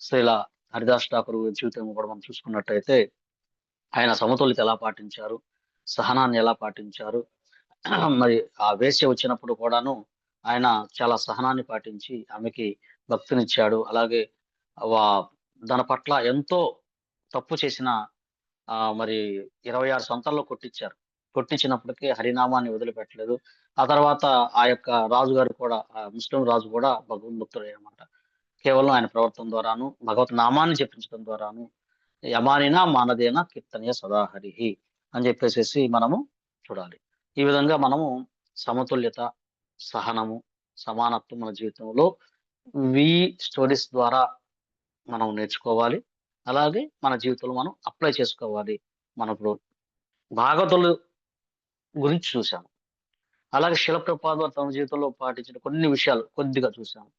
శ్రీల హరిదాస్ ఠాకూర్ జీవితం కూడా మనం చూసుకున్నట్టయితే ఆయన సమతుల్యత ఎలా పాటించారు? సహనాన్ని ఎలా పాటించారు? మరి ఆ వేశ్య వచ్చినప్పుడు కూడాను ఆయన చాలా సహనాన్ని పాటించి ఆమెకి భక్తినిచ్చాడు. అలాగే వా దాని పట్ల ఎంతో తప్పు చేసిన మరి 26 సంవత్సరాల్లో కొట్టిచ్చారు. కొట్టించినప్పటికీ హరినామాన్ని వదిలిపెట్టలేదు. ఆ తర్వాత ఆ యొక్క రాజుగారు కూడా ముస్లిం రాజు కూడా భగవద్భక్తుడయ్యాడన్నమాట. కేవలం ఆయన ప్రవర్తన ద్వారాను, భగవత్ నామాన్ని జపించడం ద్వారాను యమానినా మానదేన కీర్తనీయ సదా హరిః అని చెప్పేసేసి మనము చూడాలి. ఈ విధంగా మనము సమతుల్యత, సహనము, సమానత్వం మన జీవితంలో స్టోరీస్ ద్వారా మనం నేర్చుకోవాలి. అలాగే మన జీవితంలో మనం అప్లై చేసుకోవాలి. మనం ఇప్పుడు భాగవతులు గురించి చూసాము. అలాగే శిల ప్రభుపాదులు వారు తమ జీవితంలో పాటించిన కొన్ని విషయాలు కొద్దిగా చూసాము.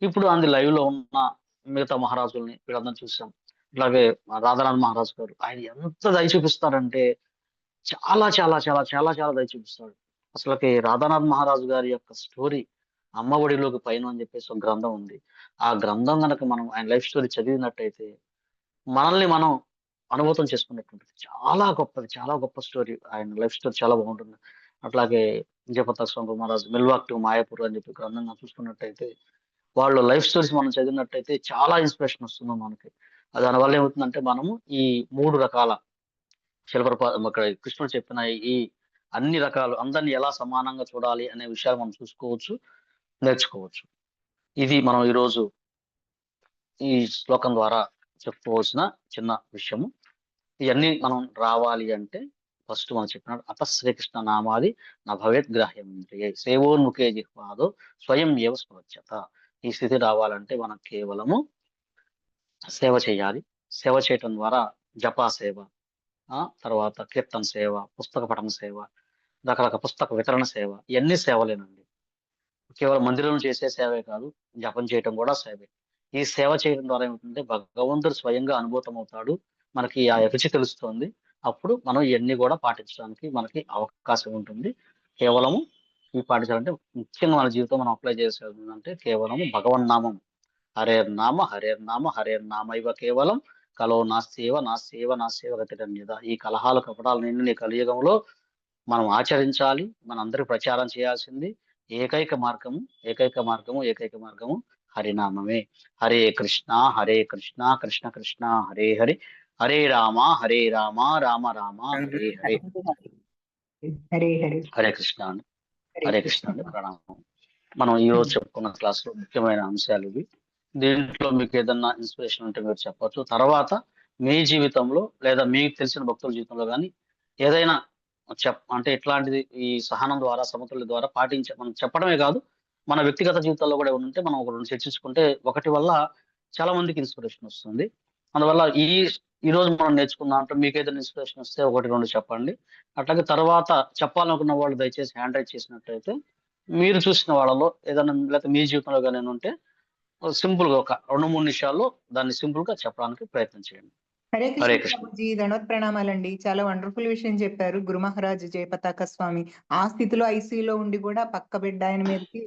ఇప్పుడు లైవ్‌లో ఉన్న మిగతా మహారాజుల్ని వీళ్ళందరిని చూసాం. అట్లాగే రాధానాథ్ మహారాజు గారు ఆయన ఎంత దయ చూపిస్తారంటే చాలా చాలా చాలా చాలా చాలా దయ చూపిస్తాడు. అసలకి రాధానాథ్ మహారాజు గారి యొక్క స్టోరీ 'అమ్మ ఒడిలోకి పయనం' అని చెప్పేసి ఒక గ్రంథం ఉంది. ఆ గ్రంథం గనక మనం ఆయన లైఫ్ స్టోరీ చదివినట్టయితే మనల్ని మనం అనుభూతం చేసుకున్నట్టుంటది. చాలా గొప్పది. చాలా గొప్ప స్టోరీ. ఆయన లైఫ్ స్టోరీ చాలా బాగుంటుంది. అట్లాగే జయప్రకాశ్ స్వామి మహారాజ్ 'మిల్వాక్ టు మాయాపూర్' అని చెప్పి గ్రంథం మనం చూసుకున్నట్టయితే వాళ్ళ లైఫ్ స్టోరీస్ మనం చదివినట్టయితే చాలా ఇన్స్పిరేషన్ వస్తుంది మనకి. దానివల్ల ఏమవుతుందంటే మనము ఈ 3 రకాల ఇక్కడ కృష్ణుడు చెప్పిన ఈ అన్ని రకాలు అందరిని ఎలా సమానంగా చూడాలి అనే విషయాలు మనం చూసుకోవచ్చు, నేర్చుకోవచ్చు. ఇది మనం ఈరోజు ఈ శ్లోకం ద్వారా చెప్పుకోవాల్సిన చిన్న విషయము. ఇయన్నీ మనం రావాలి అంటే ఫస్ట్ మనం చెప్పినట్టు అత శ్రీకృష్ణ నామాది నా భవేత్ గ్రాహ్యమింద్రియై సేవోన్ముఖే జిహ్వాదో స్వయం ఏవ స్మృత్యత. ఈ స్థితి రావాలంటే మనం కేవలము సేవ చేయాలి. సేవ చేయటం ద్వారా జపా సేవ, తర్వాత కీర్తన సేవ, పుస్తక పఠన సేవ, రకరకాల పుస్తక వితరణ సేవ ఇయన్నీ సేవలేనండి. కేవలం మందిరంలో చేసే సేవే కాదు, జపం చేయటం కూడా సేవే. ఈ సేవ చేయడం ద్వారా ఏమవుతుందంటే భగవంతుడు స్వయంగా అనుభూతమవుతాడు. మనకి ఆ రుచి తెలుస్తుంది. అప్పుడు మనం ఇయన్నీ కూడా పాటించడానికి మనకి అవకాశం ఉంటుంది. కేవలము ఇవి పాటించాలంటే ముఖ్యంగా మన జీవితం మనం అప్లై చేసేది ఏంటంటే కేవలము భగవన్నామం హరేర్నామ హరేర్నామ హరేర్నామ ఇవ కేవలం కలో నాస్సేవ గతిరన్యద. ఈ కలహాలు కపటాలు నిండిన ఈ కలియుగంలో మనం ఆచరించాలి, మనందరికి ప్రచారం చేయాల్సింది ఏకైక మార్గము హరినామమే. హరే కృష్ణ కృష్ణ కృష్ణ హరే హరే, హరే రామ రామ రామ హరే హరే. హరే హరే హరే కృష్ణ అండి. హరే హరే కృష్ణ. కృష్ణ అండి. ప్రణామం. మనం ఈ రోజు చెప్పుకున్న క్లాస్ లో ముఖ్యమైన అంశాలు ఇవి. దీంట్లో మీకు ఏదన్నా ఇన్స్పిరేషన్ ఉంటే మీరు చెప్పొచ్చు. తర్వాత మీ జీవితంలో లేదా మీకు తెలిసిన భక్తుల జీవితంలో కానీ ఏదైనా అంటే ఇట్లాంటిది ఈ సహనం ద్వారా సమతుల్య ద్వారా మనం చెప్పడమే కాదు, మన వ్యక్తిగత జీవితాల్లో కూడా ఉంటే మనం ఒక రెండు చర్చించుకుంటే ఒకటి వల్ల చాలా మందికి ఇన్స్పిరేషన్ వస్తుంది. అందువల్ల ఈ రోజు మనం నేర్చుకున్న దాంట్లో మీకు ఏదైనా ఇన్స్పిరేషన్ వస్తే ఒకటి రెండు చెప్పండి. అట్లాగే తర్వాత చెప్పాలనుకున్న వాళ్ళు దయచేసి హ్యాండ్ రైజ్ చేసినట్లయితే మీరు చూసిన వాళ్ళలో ఏదైనా లేకపోతే మీ జీవితంలో కానీ ఉంటే సింపుల్ గా ఒక 2-3 నిమిషాల్లో దాన్ని సింపుల్ గా చెప్పడానికి ప్రయత్నం చేయండి. హరే హరే కృష్ణ కృష్ణ. ప్రభుజీ, ధన్వత్ ప్రణామాలండి. చాలా వండర్ఫుల్ విషయం చెప్పారు. గురు మహారాజ్ జయపతాక స్వామి ఆ స్థితిలో ఐసీయూలో ఉండి కూడా పక్క బిడ్డ ఆయన మీదకి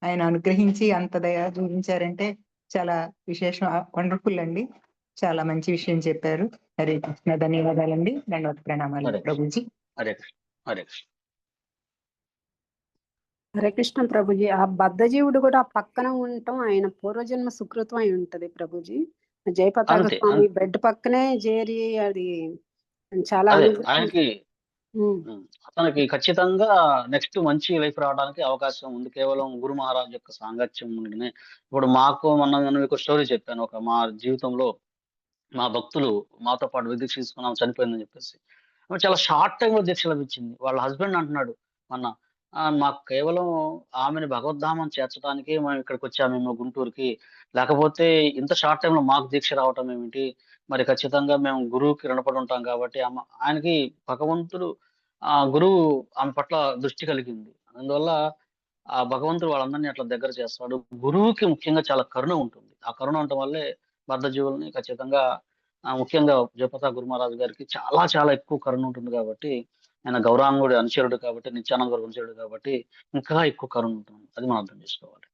ఆయన అనుగ్రహించి అంత దయ చూపించారంటే చాలా విశేషం, వండర్ఫుల్ అండి. చాలా మంచి విషయం చెప్పారు. హరే కృష్ణ, ధన్యవాదాలండి. ధన్వత్ ప్రణామాలు హరే కృష్ణ. ప్రభుజీ. హరే కృష్ణ. హరే కృష్ణ. హరే కృష్ణ ప్రభుజీ. ఆ బద్ధజీవుడు కూడా పక్కన ఉండటం ఆయన పూర్వజన్మ సుకృతం అయి ఉంటది ప్రభుజీ. జయపతాక అంతే స్వామి బెడ్ పక్కనే చేరి అది చాలా అదే అనుగ్రహం. ఆయనకి ఉమ్. అతనికి ఖచ్చితంగా నెక్స్ట్ మంచి లైఫ్ రావడానికి అవకాశం ఉంది కేవలం గురు మహారాజ్ యొక్క సాంగత్యం ఉంటేనే. ఇప్పుడు మాకు మొన్న మీకు స్టోరీ చెప్పాను. మా జీవితంలో మా భక్తులు మాతో పాటు విదీక్ష తీసుకున్నాం చనిపోయిందని చెప్పేసి ఆమె చాలా షార్ట్ టైం లో దీక్ష లభించింది. వాళ్ళ హస్బెండ్ అంటున్నాడు మొన్న, మాకు కేవలం ఆమెను భగవద్ధామం చేర్చడానికి మేము ఇక్కడికి వచ్చామేమో గుంటూరుకి, లేకపోతే ఇంత షార్ట్ టైంలో మాకు దీక్ష రావటం ఏమిటి, మరి ఖచ్చితంగా మేము గురువుకి రుణపడి ఉంటాం కాబట్టి ఆయనకి భగవంతుడు గురువు ఆమె పట్ల దృష్టి కలిగింది. అందువల్ల ఆ భగవంతుడు వాళ్ళందరినీ అట్లా దగ్గర చేస్తాడు. గురువుకి ముఖ్యంగా చాలా కరుణ ఉంటుంది. ఆ కరుణ ఉండటం వల్లే బద్ధ జీవుల్ని ఖచ్చితంగా ముఖ్యంగా జపతా గురు మహారాజు గారికి చాలా చాలా ఎక్కువ కరుణ ఉంటుంది కాబట్టి, ఆయన గౌరాంగుడి అనుచరుడు కాబట్టి, నిత్యానంద గారి అనుచరుడు కాబట్టి ఇంకా ఎక్కువ కరుణ ఉంటుంది. అది మనం అర్థం చేసుకోవాలి.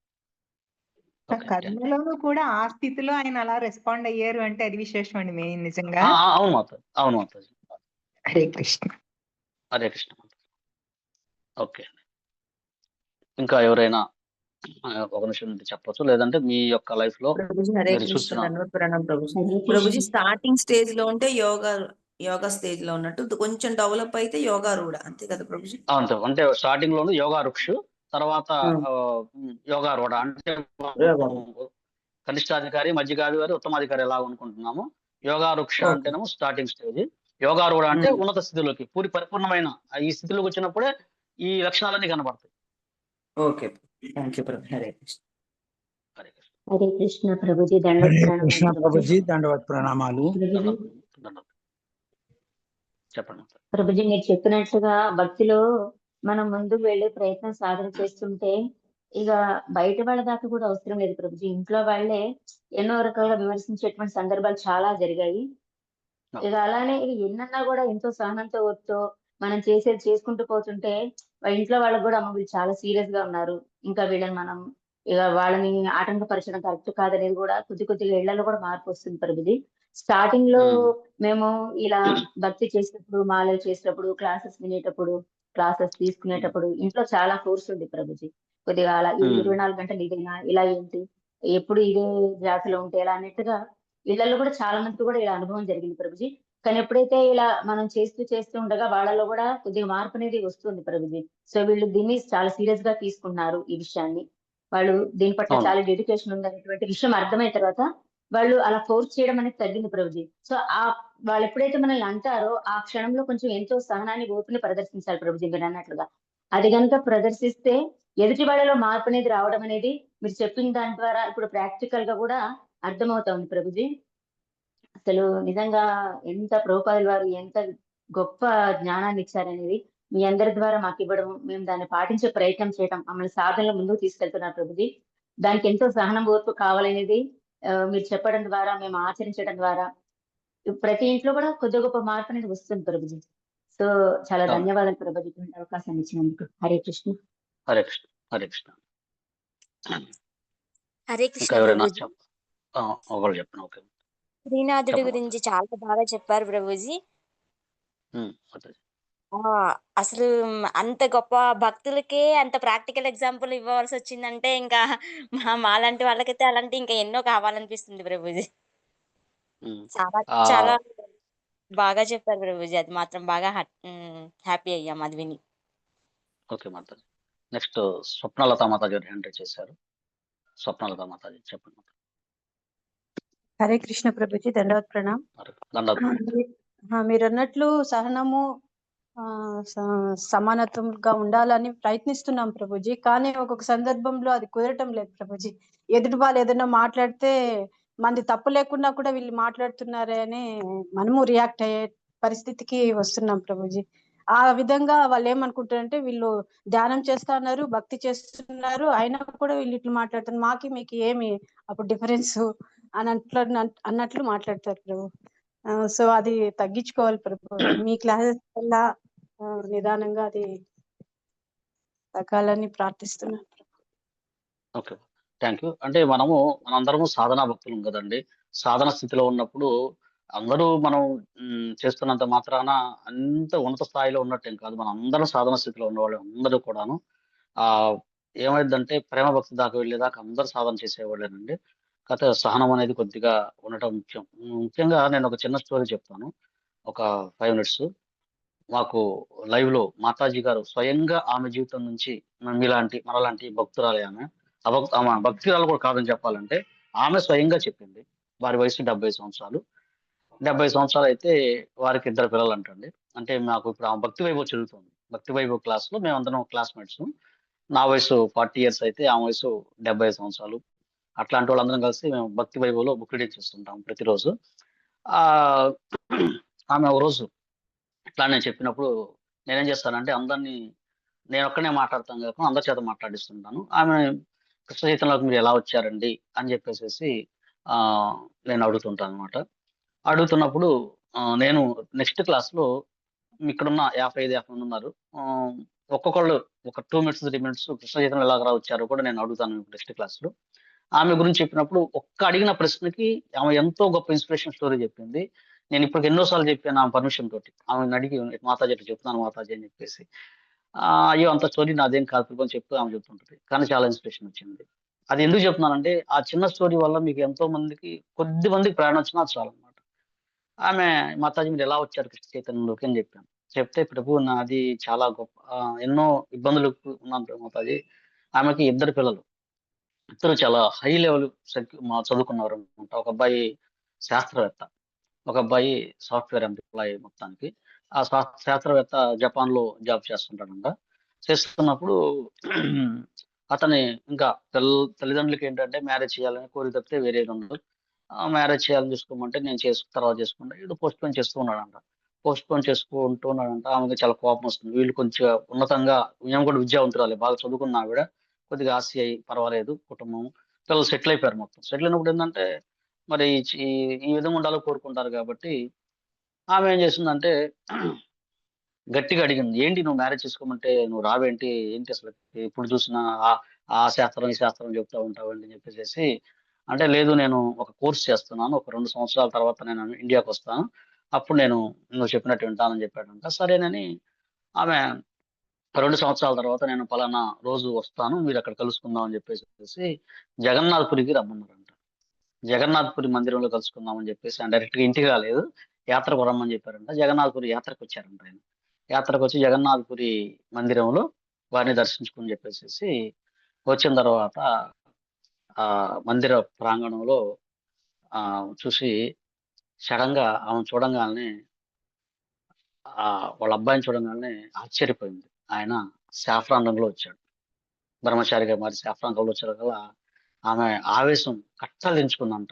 ఓకే, కర్మలోనూ కూడా ఆ స్థితిలో ఆయన అలా రెస్పాండ్ అయ్యారు అంటే అది విశేషం అండి. మెయిన్ నిజంగా. అవును మాతాజీ, అవును మాతాజీ. హరే కృష్ణ. హరే కృష్ణ. ఓకే, ఇంకా ఎవరైనా ఒక నిమిషం నుండి చెప్పొచ్చు, లేదంటే మీ యొక్క లైఫ్ లో ప్రభుజీ హరే మీరు కృష్ణ, చూసిన ధన్వత్ ప్రణామం ప్రభుజీ. హరే ప్రభుజీ కృష్ణ. స్టార్టింగ్ స్టేజ్ లో ఉంటే యోగా స్టేజ్ లో ఉన్నట్టు, కొంచెం డెవలప్ అయితే యోగా రూఢ, అంతే కదా ప్రభుజీ? అంతే, అంటే స్టార్టింగ్ లోను యోగా రుక్షు, తర్వాత ఉమ్. యోగా రోడ, అంటే యోగా. కనిష్టాధికారి, మధ్యగాధికారి, ఉత్తమాధికారి ఎలా అనుకుంటున్నాము. యోగా వృక్ష ఓకే. అంటేనేమో స్టార్టింగ్ స్టేజ్, యోగా రూఢ అంటే ఉమ్. ఉన్నత స్థితిలోకి పరిపూర్ణమైన ఈ స్థితిలోకి వచ్చినప్పుడే ఈ లక్షణాలన్నీ కనబడతాయి. ఓకే, థ్యాంక్ యూ ప్రభు. హరే కృష్ణ. హరే కృష్ణ. హరే కృష్ణ ప్రభుజీ, దండవత్ హరే ప్రణామాలు కృష్ణ ప్రభుజీ, ప్రభుజీ. దండవత్ ప్రణామాలు. ప్రభుజీ దండం. చెప్పండి. ప్రభుజీ, మీరు చెప్పినట్లుగా భక్తిలో మనం ముందుకు వెళ్ళే ప్రయత్నం సాధన చేస్తుంటే ఇక బయట వాళ్ళ దాకా కూడా అవసరం లేదు ప్రభుజీ. ఇంట్లో వాళ్ళే ఎన్నో రకాలుగా విమర్శించేటువంటి సందర్భాలు చాలా జరిగాయి. ఇక అలానే ఇక ఎన్నన్నా కూడా ఎంతో సహనంతో ఓర్తో మనం చేసేది చేసుకుంటూ పోతుంటే వాళ్ళ ఇంట్లో వాళ్ళకి కూడా అమ్మ వీళ్ళు చాలా సీరియస్ గా ఉన్నారు, ఇంకా వీళ్ళని మనం ఇక వాళ్ళని ఆటంకపరచడం కరెక్ట్ కాదనేది కూడా కొద్దిగా ఇళ్లలో కూడా మార్పు వస్తుంది ప్రభుజీ. స్టార్టింగ్ లో మేము ఇలా భక్తి చేసినప్పుడు, మాలలు చేసినప్పుడు, క్లాసెస్ వినేటప్పుడు, క్లాసెస్ తీసుకునేటప్పుడు ఇంట్లో చాలా ఫోర్స్ ఉంది ప్రభుజీ. కొద్దిగా అలా 24 గంటలు ఇదేనా, ఇలా ఏంటి, ఎప్పుడు ఇదే జాతిలో ఉంటే ఎలా అన్నట్టుగా ఇళ్లలో కూడా చాలా మంది కూడా ఇలా అనుభవం జరిగింది ప్రభుజీ. కానీ ఎప్పుడైతే ఇలా మనం చేస్తూ ఉండగా వాళ్ళలో కూడా కొద్దిగా మార్పు అనేది వస్తుంది ప్రభుజీ. సో వీళ్ళు దీన్ని చాలా సీరియస్ గా తీసుకున్నారు ఈ విషయాన్ని. వాళ్ళు దీని పట్ల అవును. చాలా డెడికేషన్ ఉందనేటువంటి విషయం అర్థమైన తర్వాత వాళ్ళు అలా ఫోర్స్ చేయడం అనేది తగ్గింది ప్రభుజీ. సో వాళ్ళు ఎప్పుడైతే మనల్ని అంటారో ఆ క్షణంలో కొంచెం ఎంతో సహనాన్ని, ఓపికని ప్రదర్శించాలి ప్రభుజీ మీరు అన్నట్లుగా. అది కనుక ప్రదర్శిస్తే ఎదుటి వాళ్ళలో మార్పు అనేది రావడం అనేది మీరు చెప్పిన దాని ద్వారా ఇప్పుడు ప్రాక్టికల్ గా కూడా అర్థమవుతా ఉంది ప్రభుజీ. అసలు నిజంగా ఎంత ప్రభుపాదుల వారు ఎంత గొప్ప జ్ఞానాన్ని ఇచ్చారనేది మీ అందరి ద్వారా మాకు ఇవ్వడం, మేము దాన్ని పాటించే ప్రయత్నం చేయడం, మమ్మల్ని సాధనలో ముందుకు తీసుకెళ్తున్నారు ప్రభుజీ. దానికి ఎంతో సహనం, ఓర్పు కావాలనేది మీరు చెప్పడం ద్వారా, మేము ఆచరించడం ద్వారా ప్రతి ఇంట్లో కూడా కొద్ది గొప్ప మార్పు అనేది వస్తుంది ప్రభుజీ. సో చాలా అవును. ధన్యవాదాలు ప్రభుజీ ఇటువంటి అవకాశాన్ని ఇచ్చినందుకు. హరే కృష్ణ. హరే కృష్ణ. హరే కృష్ణ. హరే ఇంకా కృష్ణ ఎవరైనా ప్రభుజీ. ఒకళ్ళు చెప్పండి. ఓకే. శ్రీనాథుడి చెప్పండి గురించి మాతాజీ. చాలా బాగా చెప్పారు ప్రభుజీ. మాతాజీ. అసలు అంత గొప్ప భక్తులకే అంత ప్రాక్టికల్ ఎగ్జాంపుల్ ఇవ్వవలసి వచ్చిందంటే ఇంకా మాలాంటి వాళ్ళకైతే అలాంటి ఇంకా ఎన్నో కావాలనిపిస్తుంది ప్రభుజీ. ఉమ్. చాలా ఆ, చాలా బాగా చెప్పారు ప్రభుజీ. అది మాత్రం బాగా హ్యాపీ అయ్యాం అది విని. ఓకే మాతాజీ. నెక్స్ట్ స్వప్నలత మాతాజీ గారు హ్యాండ్ రైజ్ చేశారు. స్వప్నలత మాతాజీ చెప్పండి మాతాజీ. హరే కృష్ణ ప్రభుజీ, దండవత్ ప్రణాం. దండవత్. మీరు అన్నట్లు సహనము సమానత్వంగా ఉండాలని ప్రయత్నిస్తున్నాం ప్రభుజీ. కానీ ఒక్కొక్క సందర్భంలో అది కుదరటం లేదు ప్రభుజీ. ఎదుటి వాళ్ళు ఏదైనా మాట్లాడితే మనది తప్పు లేకుండా కూడా వీళ్ళు మాట్లాడుతున్నారే అని మనము రియాక్ట్ అయ్యే పరిస్థితికి వస్తున్నాం ప్రభుజీ. ఆ విధంగా వాళ్ళు ఏమనుకుంటారంటే వీళ్ళు ధ్యానం చేస్తా ఉన్నారు, భక్తి చేస్తున్నారు, అయినా కూడా వీళ్ళు ఇట్లా మాట్లాడుతున్నారు, మాకి మీకు ఏమి అప్పుడు డిఫరెన్స్ అన్నట్లు మాట్లాడతారు ప్రభు. సో అది తగ్గించుకోవాలి ప్రభు. మీ క్లాసెస్ వల్ల నిదానంగా అది తగ్గాలని ప్రార్థిస్తున్నాను. Okay, thank you. అంటే మనందరము సాధనా భక్తులం కదండి. సాధన స్థితిలో ఉన్నప్పుడు అందరూ మనం చేస్తున్నంత మాత్రాన అంత ఉన్నత స్థాయిలో ఉన్నట్టేం కాదు. మనం అందరం సాధన స్థితిలో ఉన్నవాళ్ళు అందరూ కూడాను. ఆ ఏమైందంటే ప్రేమ భక్తి దాకా వెళ్ళేదాకా అందరూ సాధన చేసేవాళ్ళేనండి. కాకపోతే సహనం అనేది కొద్దిగా ఉండటం ముఖ్యం. ముఖ్యంగా నేను ఒక చిన్న స్టోరీ చెప్తాను. ఒక 5 మినిట్స్. మాకు లైవ్ లో మాతాజీ గారు స్వయంగా ఆమె జీవితం నుంచి మనలాంటి భక్తురాలే ఆమె. ఆమె భక్తురాలు కూడా కాదని చెప్పాలంటే ఆమె స్వయంగా చెప్పింది. వారి వయసు 70 సంవత్సరాలు. 70 సంవత్సరాలు అయితే వారికి 2 పిల్లలు అంటండి. అంటే మాకు ఇప్పుడు ఆమె భక్తి వైభవ్ చదువుతుంది. భక్తి వైభవ్ క్లాస్ లో మేమందరం క్లాస్మేట్స్. నా వయసు 40 ఇయర్స్ అయితే ఆమె వయసు 75 సంవత్సరాలు. అట్లాంటి వాళ్ళందరం కలిసి మేము భక్తి వైభవ్లో బుక్ రీడింగ్ చేస్తుంటాం ప్రతిరోజు. ఆ ఆమె ఒక రోజు ఇట్లా నేను చెప్పినప్పుడు నేనేం చేస్తానంటే నేను ఒక్కనే మాట్లాడతాను కాకుండా అందరి చేత మాట్లాడిస్తుంటాను. ఆమె కృష్ణ చైతన్యలోకి మీరు ఎలా వచ్చారండి అని చెప్పేసి నేను అడుగుతుంటాను అనమాట. అడుగుతున్నప్పుడు నేను నెక్స్ట్ క్లాస్లో ఇక్కడున్న 55 మంది ఉన్నారు. ఒక్కొక్కళ్ళు ఒక 2 మినిట్స్ 3 మినిట్స్ కృష్ణ చైతన్యం ఎలా వచ్చారో కూడా నేను అడుగుతాను నెక్స్ట్ క్లాస్లో. ఆమె గురించి చెప్పినప్పుడు అడిగిన ప్రశ్నకి ఆమె ఎంతో గొప్ప ఇన్స్పిరేషన్ స్టోరీ చెప్పింది. నేను ఇప్పటికి ఎన్నోసార్లు చెప్పాను ఆమె పర్మిషన్ తోటి. ఆమెను అడిగి మాతాజీ అట్లా చెప్తున్నాను మాతాజీ అని చెప్పేసి. అయ్యో అంత స్టోరీ నాదేం కాదు అని చెప్తూ ఆమె చెప్తుంటది. కానీ చాలా ఇన్స్పిరేషన్ వచ్చింది. అది ఎందుకు చెప్తున్నానంటే ఆ చిన్న స్టోరీ వల్ల మీకు ఎంతో మందికి కొద్ది మందికి ప్రేరణ వచ్చినా చాలు అనమాట. ఆమె మాతాజీ మీరు ఎలా వచ్చారు కృష్ణ చైతన్యంలోకి అని చెప్పాను. చెప్తే ప్రభు నాది చాలా గొప్ప ఎన్నో ఇబ్బందులకు ఉన్నాను మాతాజీ. ఆమెకి 2 పిల్లలు. ఇద్దరు చాలా హై లెవెల్ చదువుకున్నారు అనమాట. ఒక అబ్బాయి శాస్త్రవేత్త, ఒక అబ్బాయి సాఫ్ట్వేర్ ఎంప్లాయీ మొత్తానికి. ఆ శాస్త్రవేత్త జపాన్ లో జాబ్ చేస్తుంటాడంట. చేస్తున్నప్పుడు అతని ఇంకా తల్లిదండ్రులకి ఏంటంటే మ్యారేజ్ చేయాలని కోరిక తప్పితే వేరేది ఉండదు. మ్యారేజ్ చేయాలని చూసుకోమంటే నేను తర్వాత చేసుకుంటా ఇది పోస్ట్ పోన్ చేస్తూ ఉన్నాడంట. పోస్ట్ పోన్ చేసుకుంటూ ఉన్నాడంట. ఆమెకి చాలా కోపం వస్తుంది. వీళ్ళు కొంచెం ఉన్నతంగా మేము కూడా విద్యావంతురాలే, బాగా చదువుకున్న ఆవిడ, కొద్దిగా ఆస్తి అయి పర్వాలేదు కుటుంబం, పిల్లలు సెటిల్ అయిపోయారు మొత్తం. సెటిల్ అయినప్పుడు ఏంటంటే మరి ఈ విధంగా ఉండాలో కోరుకుంటారు కాబట్టి ఆమె ఏం చేసిందంటే గట్టిగా అడిగింది. ఏంటి నువ్వు మ్యారేజ్ చేసుకోమంటే నువ్వు రావేంటి? ఏంటి అసలు ఎప్పుడు చూసినా ఆ శాస్త్రం ఈ శాస్త్రం చెప్తా ఉంటావండి అని చెప్పేసి అంటే లేదు నేను ఒక కోర్స్ చేస్తున్నాను. ఒక 2 సంవత్సరాల తర్వాత నేను ఇండియాకి వస్తాను. అప్పుడు నేను నువ్వు చెప్పినట్టు వింటానని చెప్పాడంట. సరేనని ఆమె 2 సంవత్సరాల తర్వాత నేను పలానా రోజు వస్తాను. మీరు అక్కడ కలుసుకుందాం అని చెప్పేసి జగన్నాథ్‌పురికి రమ్మన్నారంట. జగన్నాథ్‌పురి మందిరంలో కలుసుకుందాం అని చెప్పేసి డైరెక్ట్‌గా ఇంటికి రాలేదు. యాత్రకు రమ్మని చెప్పారంట. జగన్నాథ్‌పురి యాత్రకొచ్చారంట ఆయన. యాత్రకొచ్చి జగన్నాథ్‌పురి మందిరంలో వారిని దర్శించుకొని చెప్పేసేసి వచ్చిన తర్వాత మందిర ప్రాంగణంలో చూసి సడెన్‌గా ఆమెను చూడంగానే వాళ్ళ అబ్బాయిని చూడంగానే ఆశ్చర్యపోయింది. ఆయన సాఫ్రాన్ రంగులో వచ్చాడు. బ్రహ్మచారిగా మారి సాఫ్రాన్ రంగులో వచ్చాడు కల్లా ఆమె ఆవేశం కట్టలు దించుకుందంట.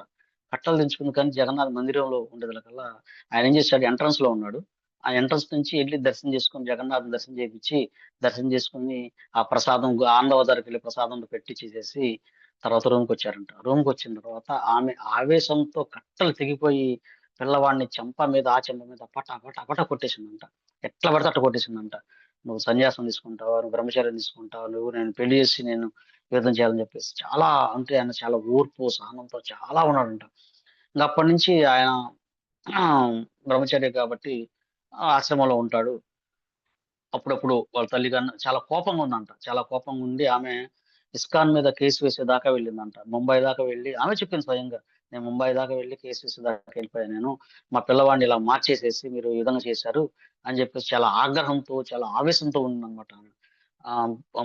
కట్టలు దించుకుంది కానీ జగన్నాథ్ మందిరంలో ఉండేదలకల్లా ఆయన ఏం చేశాడు ఎంట్రన్స్ లో ఉన్నాడు. ఆ ఎంట్రన్స్ నుంచి వెళ్ళి దర్శనం చేసుకొని జగన్నాథ్ దర్శనం చేయించి దర్శనం చేసుకుని ఆ ప్రసాదం ఆనందవదారికి వెళ్ళి ప్రసాదం పెట్టించేసి తర్వాత రూమ్కి వచ్చారంట. రూమ్కి వచ్చిన తర్వాత ఆమె ఆవేశంతో కట్టలు తెగిపోయి పిల్లవాడిని చెంప మీద ఆ చెంప మీద పట కొట్టేసిందంట. ఎట్లా పడితే అట్ట కొట్టేసిందంట. నువ్వు సన్యాసం తీసుకుంటావా, నువ్వు బ్రహ్మచర్యం తీసుకుంటావా, నేను పెళ్లి చేసి నేను యుద్ధం చేయాలని చెప్పేసి చాలా, అంటే ఆయన చాలా ఓర్పు సహనంతో చాలా ఉన్నాడంట. ఇంకా అప్పటి నుంచి ఆయన బ్రహ్మచర్య కాబట్టి ఆశ్రమంలో ఉంటాడు. అప్పుడప్పుడు వాళ్ళ తల్లి కన్నా చాలా కోపంగా ఉందంట. చాలా కోపంగా ఉండి ఆమె ఇస్కాన్ మీద కేసు వేసేదాకా వెళ్ళిందంట. ముంబై దాకా వెళ్ళి ఆమె చెప్పింది స్వయంగా. నేను ముంబై దాకా వెళ్ళి కేసు వేసేదాకా వెళ్ళిపోయాను నేను. మా పిల్లవాడిని ఇలా మార్చేసేసి మీరు ఈ విధంగా చేశారు అని చెప్పేసి చాలా ఆగ్రహంతో, చాలా ఆవేశంతో ఉందన్నమాట ఆమె.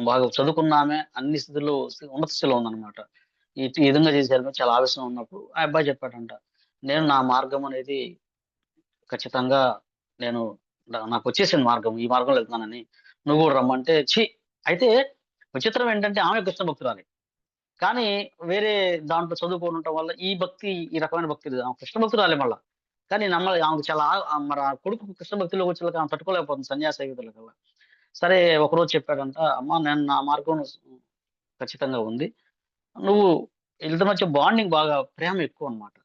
బాగా చదువుకున్న ఆమె అన్ని స్థితిలో ఉన్నత స్థితిలో ఉందన్నమాట. ఈ విధంగా చేశారు చాలా ఆవేశం ఉన్నప్పుడు ఆ అబ్బాయి చెప్పాడంట, నేను నా మార్గం అనేది ఖచ్చితంగా నేను నాకు వచ్చేసింది మార్గం. ఈ మార్గంలో వెళ్తున్నానని. నువ్వు కూడా రమ్మంటే అయితే విచిత్రం ఏంటంటే ఆమె కృష్ణ భక్తురాలి. కానీ వేరే దాంట్లో చదువుకొని ఉండటం వల్ల ఈ భక్తి, ఈ రకమైన భక్తి లేదు. ఆమె కృష్ణ భక్తురాలే మళ్ళా. కానీ ఆమెకు చాలా మరి ఆ కొడుకు కృష్ణ భక్తిలోకి వచ్చేలాగా ఆమె తట్టుకోలేకపోతుంది సన్యాసి అయ్యేదల. సరే ఒకరోజు చెప్పాడంట, అమ్మ నేను నా మార్గం ఖచ్చితంగా ఉంది. నువ్వు వీళ్ళ మధ్య బాండింగ్ బాగా ప్రేమ ఎక్కువ అన్నమాట.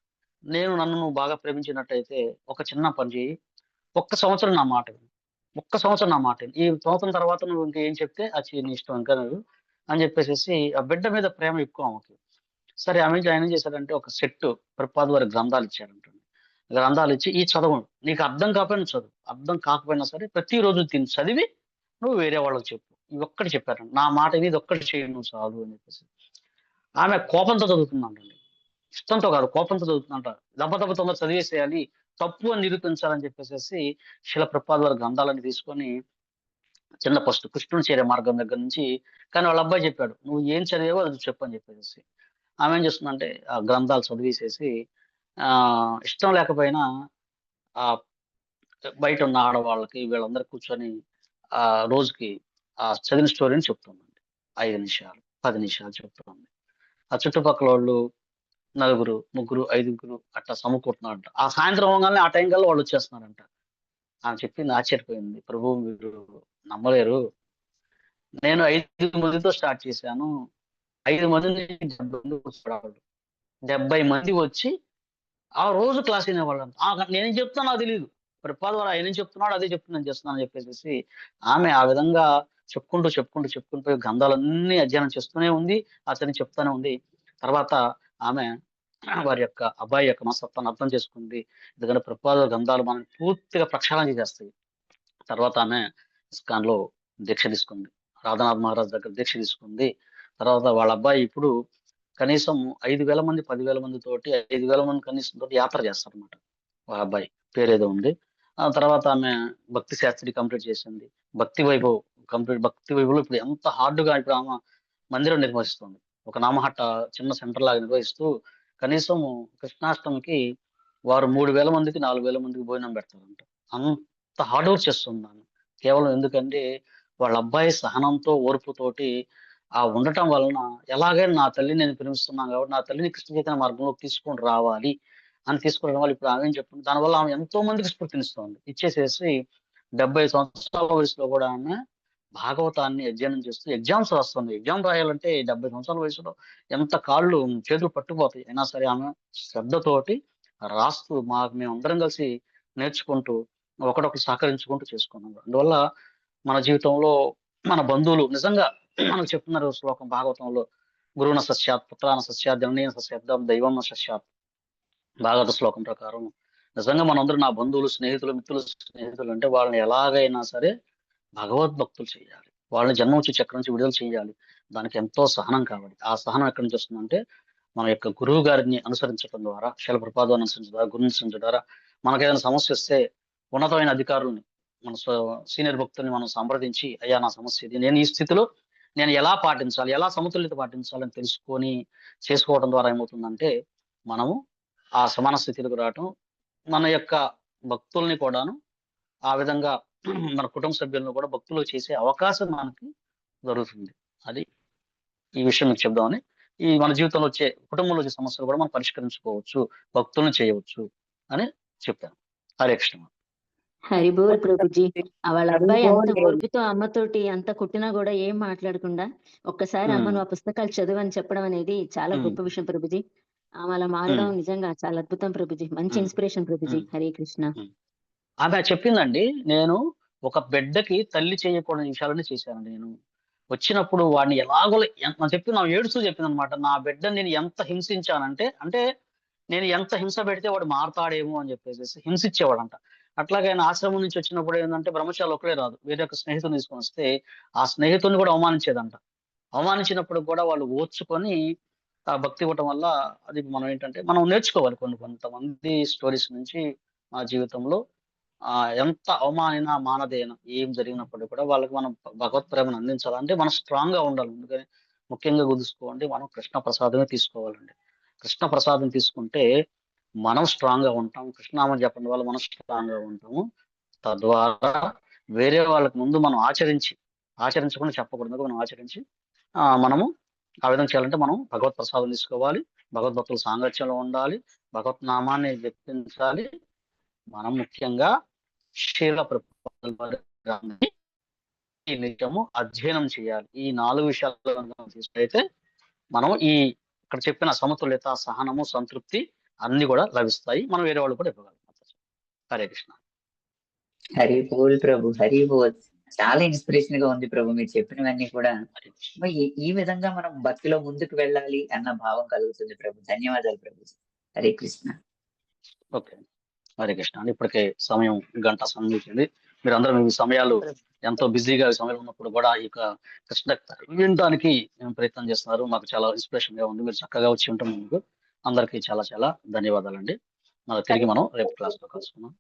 నన్ను నువ్వు బాగా ప్రేమించినట్టయితే ఒక చిన్న పని చేయి. ఒక్క సంవత్సరం నా మాట విను. ఒక్క సంవత్సరం నా మాట విను. ఈ సంవత్సరం తర్వాత నువ్వు ఇంకేం చెప్తే అది నీ ఇష్టం ఇంకా నువ్వు అని చెప్పేసేసి ఆ బిడ్డ మీద ప్రేమ ఎక్కువ ఆమెకి. సరే ఆయన ఏం చేశాడంటే ఒక సెట్ ప్రభుపాద వారి గ్రంథాలు ఇచ్చాడంటండి. గ్రంథాలు ఇచ్చి ఈ చదవండి. నీకు అర్థం కాకపోయినా చదువు. అర్థం కాకపోయినా సరే ప్రతిరోజు చదివి నువ్వు వేరే వాళ్ళకి చెప్పు. ఇవి ఒక్కటి చెప్పారండి. నా మాట ఇది ఒక్కటి చేయండి నువ్వు చాలు అని చెప్పేసి. ఆమె కోపంతో చదువుతుందంటండి. ఇష్టంతో కాదు, కోపంతో చదువుతుందంట. దెబ్బ తొందర చదివేసేయాలి, తప్పు అని నిరూపించాలని చెప్పేసి శిల ప్రభుపాద వారి గ్రంథాలని తీసుకొని చిన్న ఫస్ట్ కృష్ణుని చేరే మార్గం దగ్గర నుంచి, కానీ వాళ్ళ అబ్బాయి చెప్పాడు నువ్వు ఏం చదివావో అది చెప్పు అని చెప్పేసి. ఆమె ఏం చేస్తుందంటే ఆ గ్రంథాలు చదివేసేసి ఇష్టం లేకపోయినా ఆ బయట ఉన్న ఆడవాళ్ళకి వీళ్ళందరూ కూర్చొని ఆ రోజుకి ఆ చదివిన స్టోరీని చెప్తుందండి. 5 నిమిషాలు 10 నిమిషాలు చెప్తుంది. ఆ చుట్టుపక్కల వాళ్ళు నలుగురు, ముగ్గురు, 5గురు అట్లా సమకూరుతున్నారంట. ఆ సాయంత్రం అవగానే ఆ టైం కల్లా వాళ్ళు వచ్చేస్తున్నారంట. ఆమె చెప్పింది ఆశ్చర్యపోయింది. ప్రభు మీరు నమ్మలేరు, నేను 5 మందితో స్టార్ట్ చేశాను. 5 మంది నుంచి 70 మంది కూర్చోవాలి. 70 మంది వచ్చి ఆ రోజు క్లాస్ వినేవాళ్ళంట. నేనేం చెప్తానో నాకు తెలియదు. ప్రభుపాద వారు ఆయన ఏం చెప్తున్నాడు అదే చెప్తున్నాను చేస్తున్నాను అని చెప్పేసి ఆమె ఆ విధంగా చెప్పుకుంటూ పోయి గ్రంథాలన్నీ అధ్యయనం చేస్తూనే ఉంది. అతన్ని చెప్తూనే ఉంది. తర్వాత ఆమె వారి యొక్క అబ్బాయి యొక్క మనస్తత్వాన్ని అర్థం చేసుకుంది. ఎందుకంటే ప్రభుపాద గ్రంథాలు మనం పూర్తిగా ప్రక్షాళన చేసేస్తాయి. తర్వాత ఆమె ఇస్కాన్ లో దీక్ష తీసుకుంది. రాధానాథ్ మహారాజ్ దగ్గర దీక్ష తీసుకుంది. తర్వాత వాళ్ళ అబ్బాయి ఇప్పుడు కనీసం 5,000 మంది 10,000 మంది తోటి 5,000 మంది కనీసం తోటి యాత్ర చేస్తారనమాట. వాళ్ళ అబ్బాయి పేరేదో ఉంది. ఆ తర్వాత ఆమె భక్తి శాస్త్రి కంప్లీట్ చేసింది. భక్తి వైభవ్ ఇప్పుడు ఎంత హార్డ్గా ఇప్పుడు ఆమె మందిరం నిర్వహిస్తుంది. ఒక నామహట్ట చిన్న సెంటర్ లాగా నిర్వహిస్తూ కనీసం కృష్ణాష్టమికి వారు 3,000 మందికి 4,000 మందికి భోజనం పెడతారంట. అంత హార్డ్ వర్క్ చేస్తుంది ఆమె. కేవలం ఎందుకంటే వాళ్ళ అబ్బాయి సహనంతో ఓర్పుతోటి ఉండటం వలన ఎలాగైనా నా తల్లిని నేను ప్రేమిస్తున్నాను కాబట్టి నా తల్లిని కృష్ణ చైతన్య మార్గంలోకి తీసుకొని రావాలి అని తీసుకురావడం వల్ల ఇప్పుడు ఆమె ఏం చెప్తుంది, దానివల్ల ఆమె ఎంతో మందికి స్ఫూర్తినిస్తుంది. ఇచ్చేసేసి 70 సంవత్సరాల వయసులో కూడా ఆమె భాగవతాన్ని అధ్యయనం చేస్తూ ఎగ్జామ్స్ రాస్తుంది. ఎగ్జామ్ రాయాలంటే 70 సంవత్సరాల వయసులో ఎంత కాళ్ళు చేతులు పట్టుకుపోతాయి. అయినా సరే ఆమె శ్రద్ధతోటి రాస్తూ మేమందరం కలిసి నేర్చుకుంటూ ఒకడొకరు సహకరించుకుంటూ చేసుకున్నాం. అందువల్ల మన జీవితంలో మన బంధువులు నిజంగా మనకు చెప్తున్నారు శ్లోకం భాగవతంలో, గురువున సస్యాత్ పుత్రాన సస్యాత్ జననీయ సస్యాత్ దైవం సస్యాత్. భాగవత శ్లోకం ప్రకారం నిజంగా మనందరూ నా బంధువులు, స్నేహితులు అంటే వాళ్ళని ఎలాగైనా సరే భగవద్భక్తులు చేయాలి. వాళ్ళని జన్మోచి చక్రం నుంచి విడుదల చేయాలి. దానికి ఎంతో సహనం కావాలి. ఆ సహనం ఎక్కడి నుంచి వస్తుందంటే మన యొక్క గురువు గారిని అనుసరించడం ద్వారా, శిల ప్రభుపాదాన్ని అనుసరించడం ద్వారా, గురువుని అనుసరించడం ద్వారా మనకు ఏదైనా సమస్య వస్తే ఉన్నతమైన అధికారుల్ని మన సీనియర్ భక్తుల్ని మనం సంప్రదించి అయ్యా నా సమస్య ఇది, నేను ఈ స్థితిలో నేను ఎలా పాటించాలి, ఎలా సమతుల్యత పాటించాలని తెలుసుకొని చేసుకోవడం ద్వారా ఏమవుతుందంటే మనము ఆ సమాన స్థితిలోకి రావటం, మన యొక్క భక్తుల్ని కూడాను ఆ విధంగా మన కుటుంబ సభ్యులను కూడా భక్తులు చేసే అవకాశం మనకి జరుగుతుంది. అది ఈ విషయం మీకు చెప్దామని, ఈ మన జీవితంలో వచ్చే కుటుంబంలో వచ్చే సమస్యలు కూడా మనం పరిష్కరించుకోవచ్చు, భక్తులను చేయవచ్చు అని చెప్పాను. హరే కృష్ణ. హరిబోల్ ప్రభుజీ. వాళ్ళ అబ్బాయి అంత ఓర్పుతో అమ్మతోటి అంత కొట్టినా కూడా ఏం మాట్లాడకుండా ఒక్కసారి అమ్మ నువ్వు ఆ పుస్తకాలు చదువు అని చెప్పడం అనేది చాలా గొప్ప విషయం ప్రభుజీ. ఆమె అలా మారడం నిజంగా చాలా అద్భుతం ప్రభుజీ. మంచి ఇన్స్పిరేషన్ ప్రభుజీ. హరే కృష్ణ. ఆమె చెప్పిందండి, నేను ఒక బిడ్డకి తల్లి చేయకూడని విషయాలని చేశాను. నేను వచ్చినప్పుడు వాడిని ఎలాగో మనం చెప్పి నా ఏడుస్తూ చెప్పింది అనమాట, నా బిడ్డని నేను ఎంత హింసించానంటే, అంటే నేను ఎంత హింస పెడితే వాడు మారతాడేమో అని చెప్పేసి హింసించేవాడంట. అట్లాగే ఆయన ఆశ్రమం నుంచి వచ్చినప్పుడు ఏంటంటే బ్రహ్మచారి ఒకడే రాదు, వేరే ఒక స్నేహితుని తీసుకొని వస్తే ఆ స్నేహితుడిని కూడా అవమానించేదంట. అవమానించినప్పుడు కూడా వాళ్ళు ఓర్చుకొని ఆ భక్తి ఇవ్వటం వల్ల అది మనం ఏంటంటే మనం నేర్చుకోవాలి కొంతమంది స్టోరీస్ నుంచి మా జీవితంలో. ఎంత అవమానినా మానదేనా ఏం జరిగినప్పటికీ కూడా వాళ్ళకి మనం భగవత్ ప్రేమను అందించాలంటే మనం స్ట్రాంగ్ గా ఉండాలి. అందుకని ముఖ్యంగా గుర్తుంచుకోండి, మనం కృష్ణ ప్రసాదమే తీసుకోవాలండి. కృష్ణ ప్రసాదం తీసుకుంటే మనం స్ట్రాంగ్ గా ఉంటాం. కృష్ణనామం చెప్పడం వల్ల మనం స్ట్రాంగ్ గా ఉంటాము. తద్వారా వేరే వాళ్ళకి ముందు మనం ఆచరించకుండా చెప్పకూడదు, మనం ఆచరించి మనము ఆ విధంగా చేయాలంటే మనం భగవత్ ప్రసాదం తీసుకోవాలి, భగవద్భక్తుల సాంగత్యంలో ఉండాలి, భగవత్ నామాన్ని జపించాలి. మనం ముఖ్యంగా శ్రీల ప్రభుపాదుల వారి గ్రంథాన్ని ఈ నిత్యము అధ్యయనం చేయాలి. ఈ 4 విషయాల్లో తీసుకైతే మనం ఈ ఇక్కడ చెప్పిన సమతుల్యత, సహనము, సంతృప్తి అన్ని కూడా లభిస్తాయి. మనం వేరే వాళ్ళు కూడా ఇవ్వగలం. హరే కృష్ణ. హరి బోల్ ప్రభు, హరి బోల్. చాలా ఇన్స్పిరేషన్ గా ఉంది ప్రభు మీరు చెప్పినవన్నీ కూడా. ఈ విధంగా మనం భక్తిలో ముందుకు వెళ్ళాలి అన్న భావం కలుగుతుంది ప్రభు. ధన్యవాదాలు ప్రభు. హరే కృష్ణ. ఓకే, హరే కృష్ణ అండి. ఇప్పటికే సమయం గంట సమయించింది. మీరు అందరూ మీ సమయాలు ఎంతో బిజీగా సమయాలు ఉన్నప్పుడు కూడా ఈ కృష్ణ వినడానికి ప్రయత్నం చేస్తున్నారు. మాకు చాలా ఇన్స్పిరేషన్ గా ఉంది. మీరు చక్కగా వచ్చి ఉంటాం. మీకు అందరికీ చాలా చాలా ధన్యవాదాలండి. తిరిగి మనం రేపు క్లాస్ లో కలుసుకున్నాం.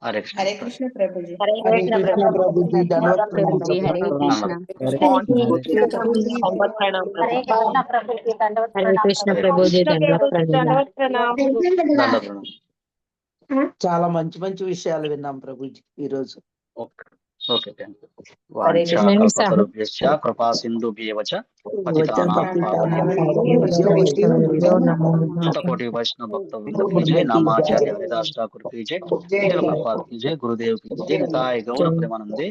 హరే కృష్ణ. హరే కృష్ణ ప్రభుజీ. హరే కృష్ణ ప్రభుజీ. ధన్యవాదాలు ప్రభుజీ. హరే కృష్ణ. హరే కృష్ణ ప్రభుజీ. చాలా మంచి మంచి విషయాలు విన్నాం ప్రభుజీ ఈ రోజు. Okay, thank you. వాంఛాకల్పతరుభ్యశ్చ కృపా సింధుభ్యేవచ పతితానాం శతకోటి వైష్ణవ భక్తవృంద కీ జై. నామాచార్య హరిదాస్ ఠాకూర్ కీ జై. శ్రీల ప్రభుపాద కీ జై. గురుదేవ్ కీ జై. నితాయ గౌర ప్రేమానందే.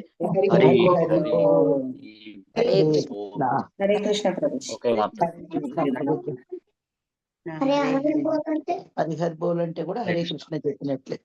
హరి హరే కృష్ణ ప్రభుజీ. ఓకే మాత్రం. హరి హరి బోల్ అంటే కూడా హరే కృష్ణ చెప్పినట్లే.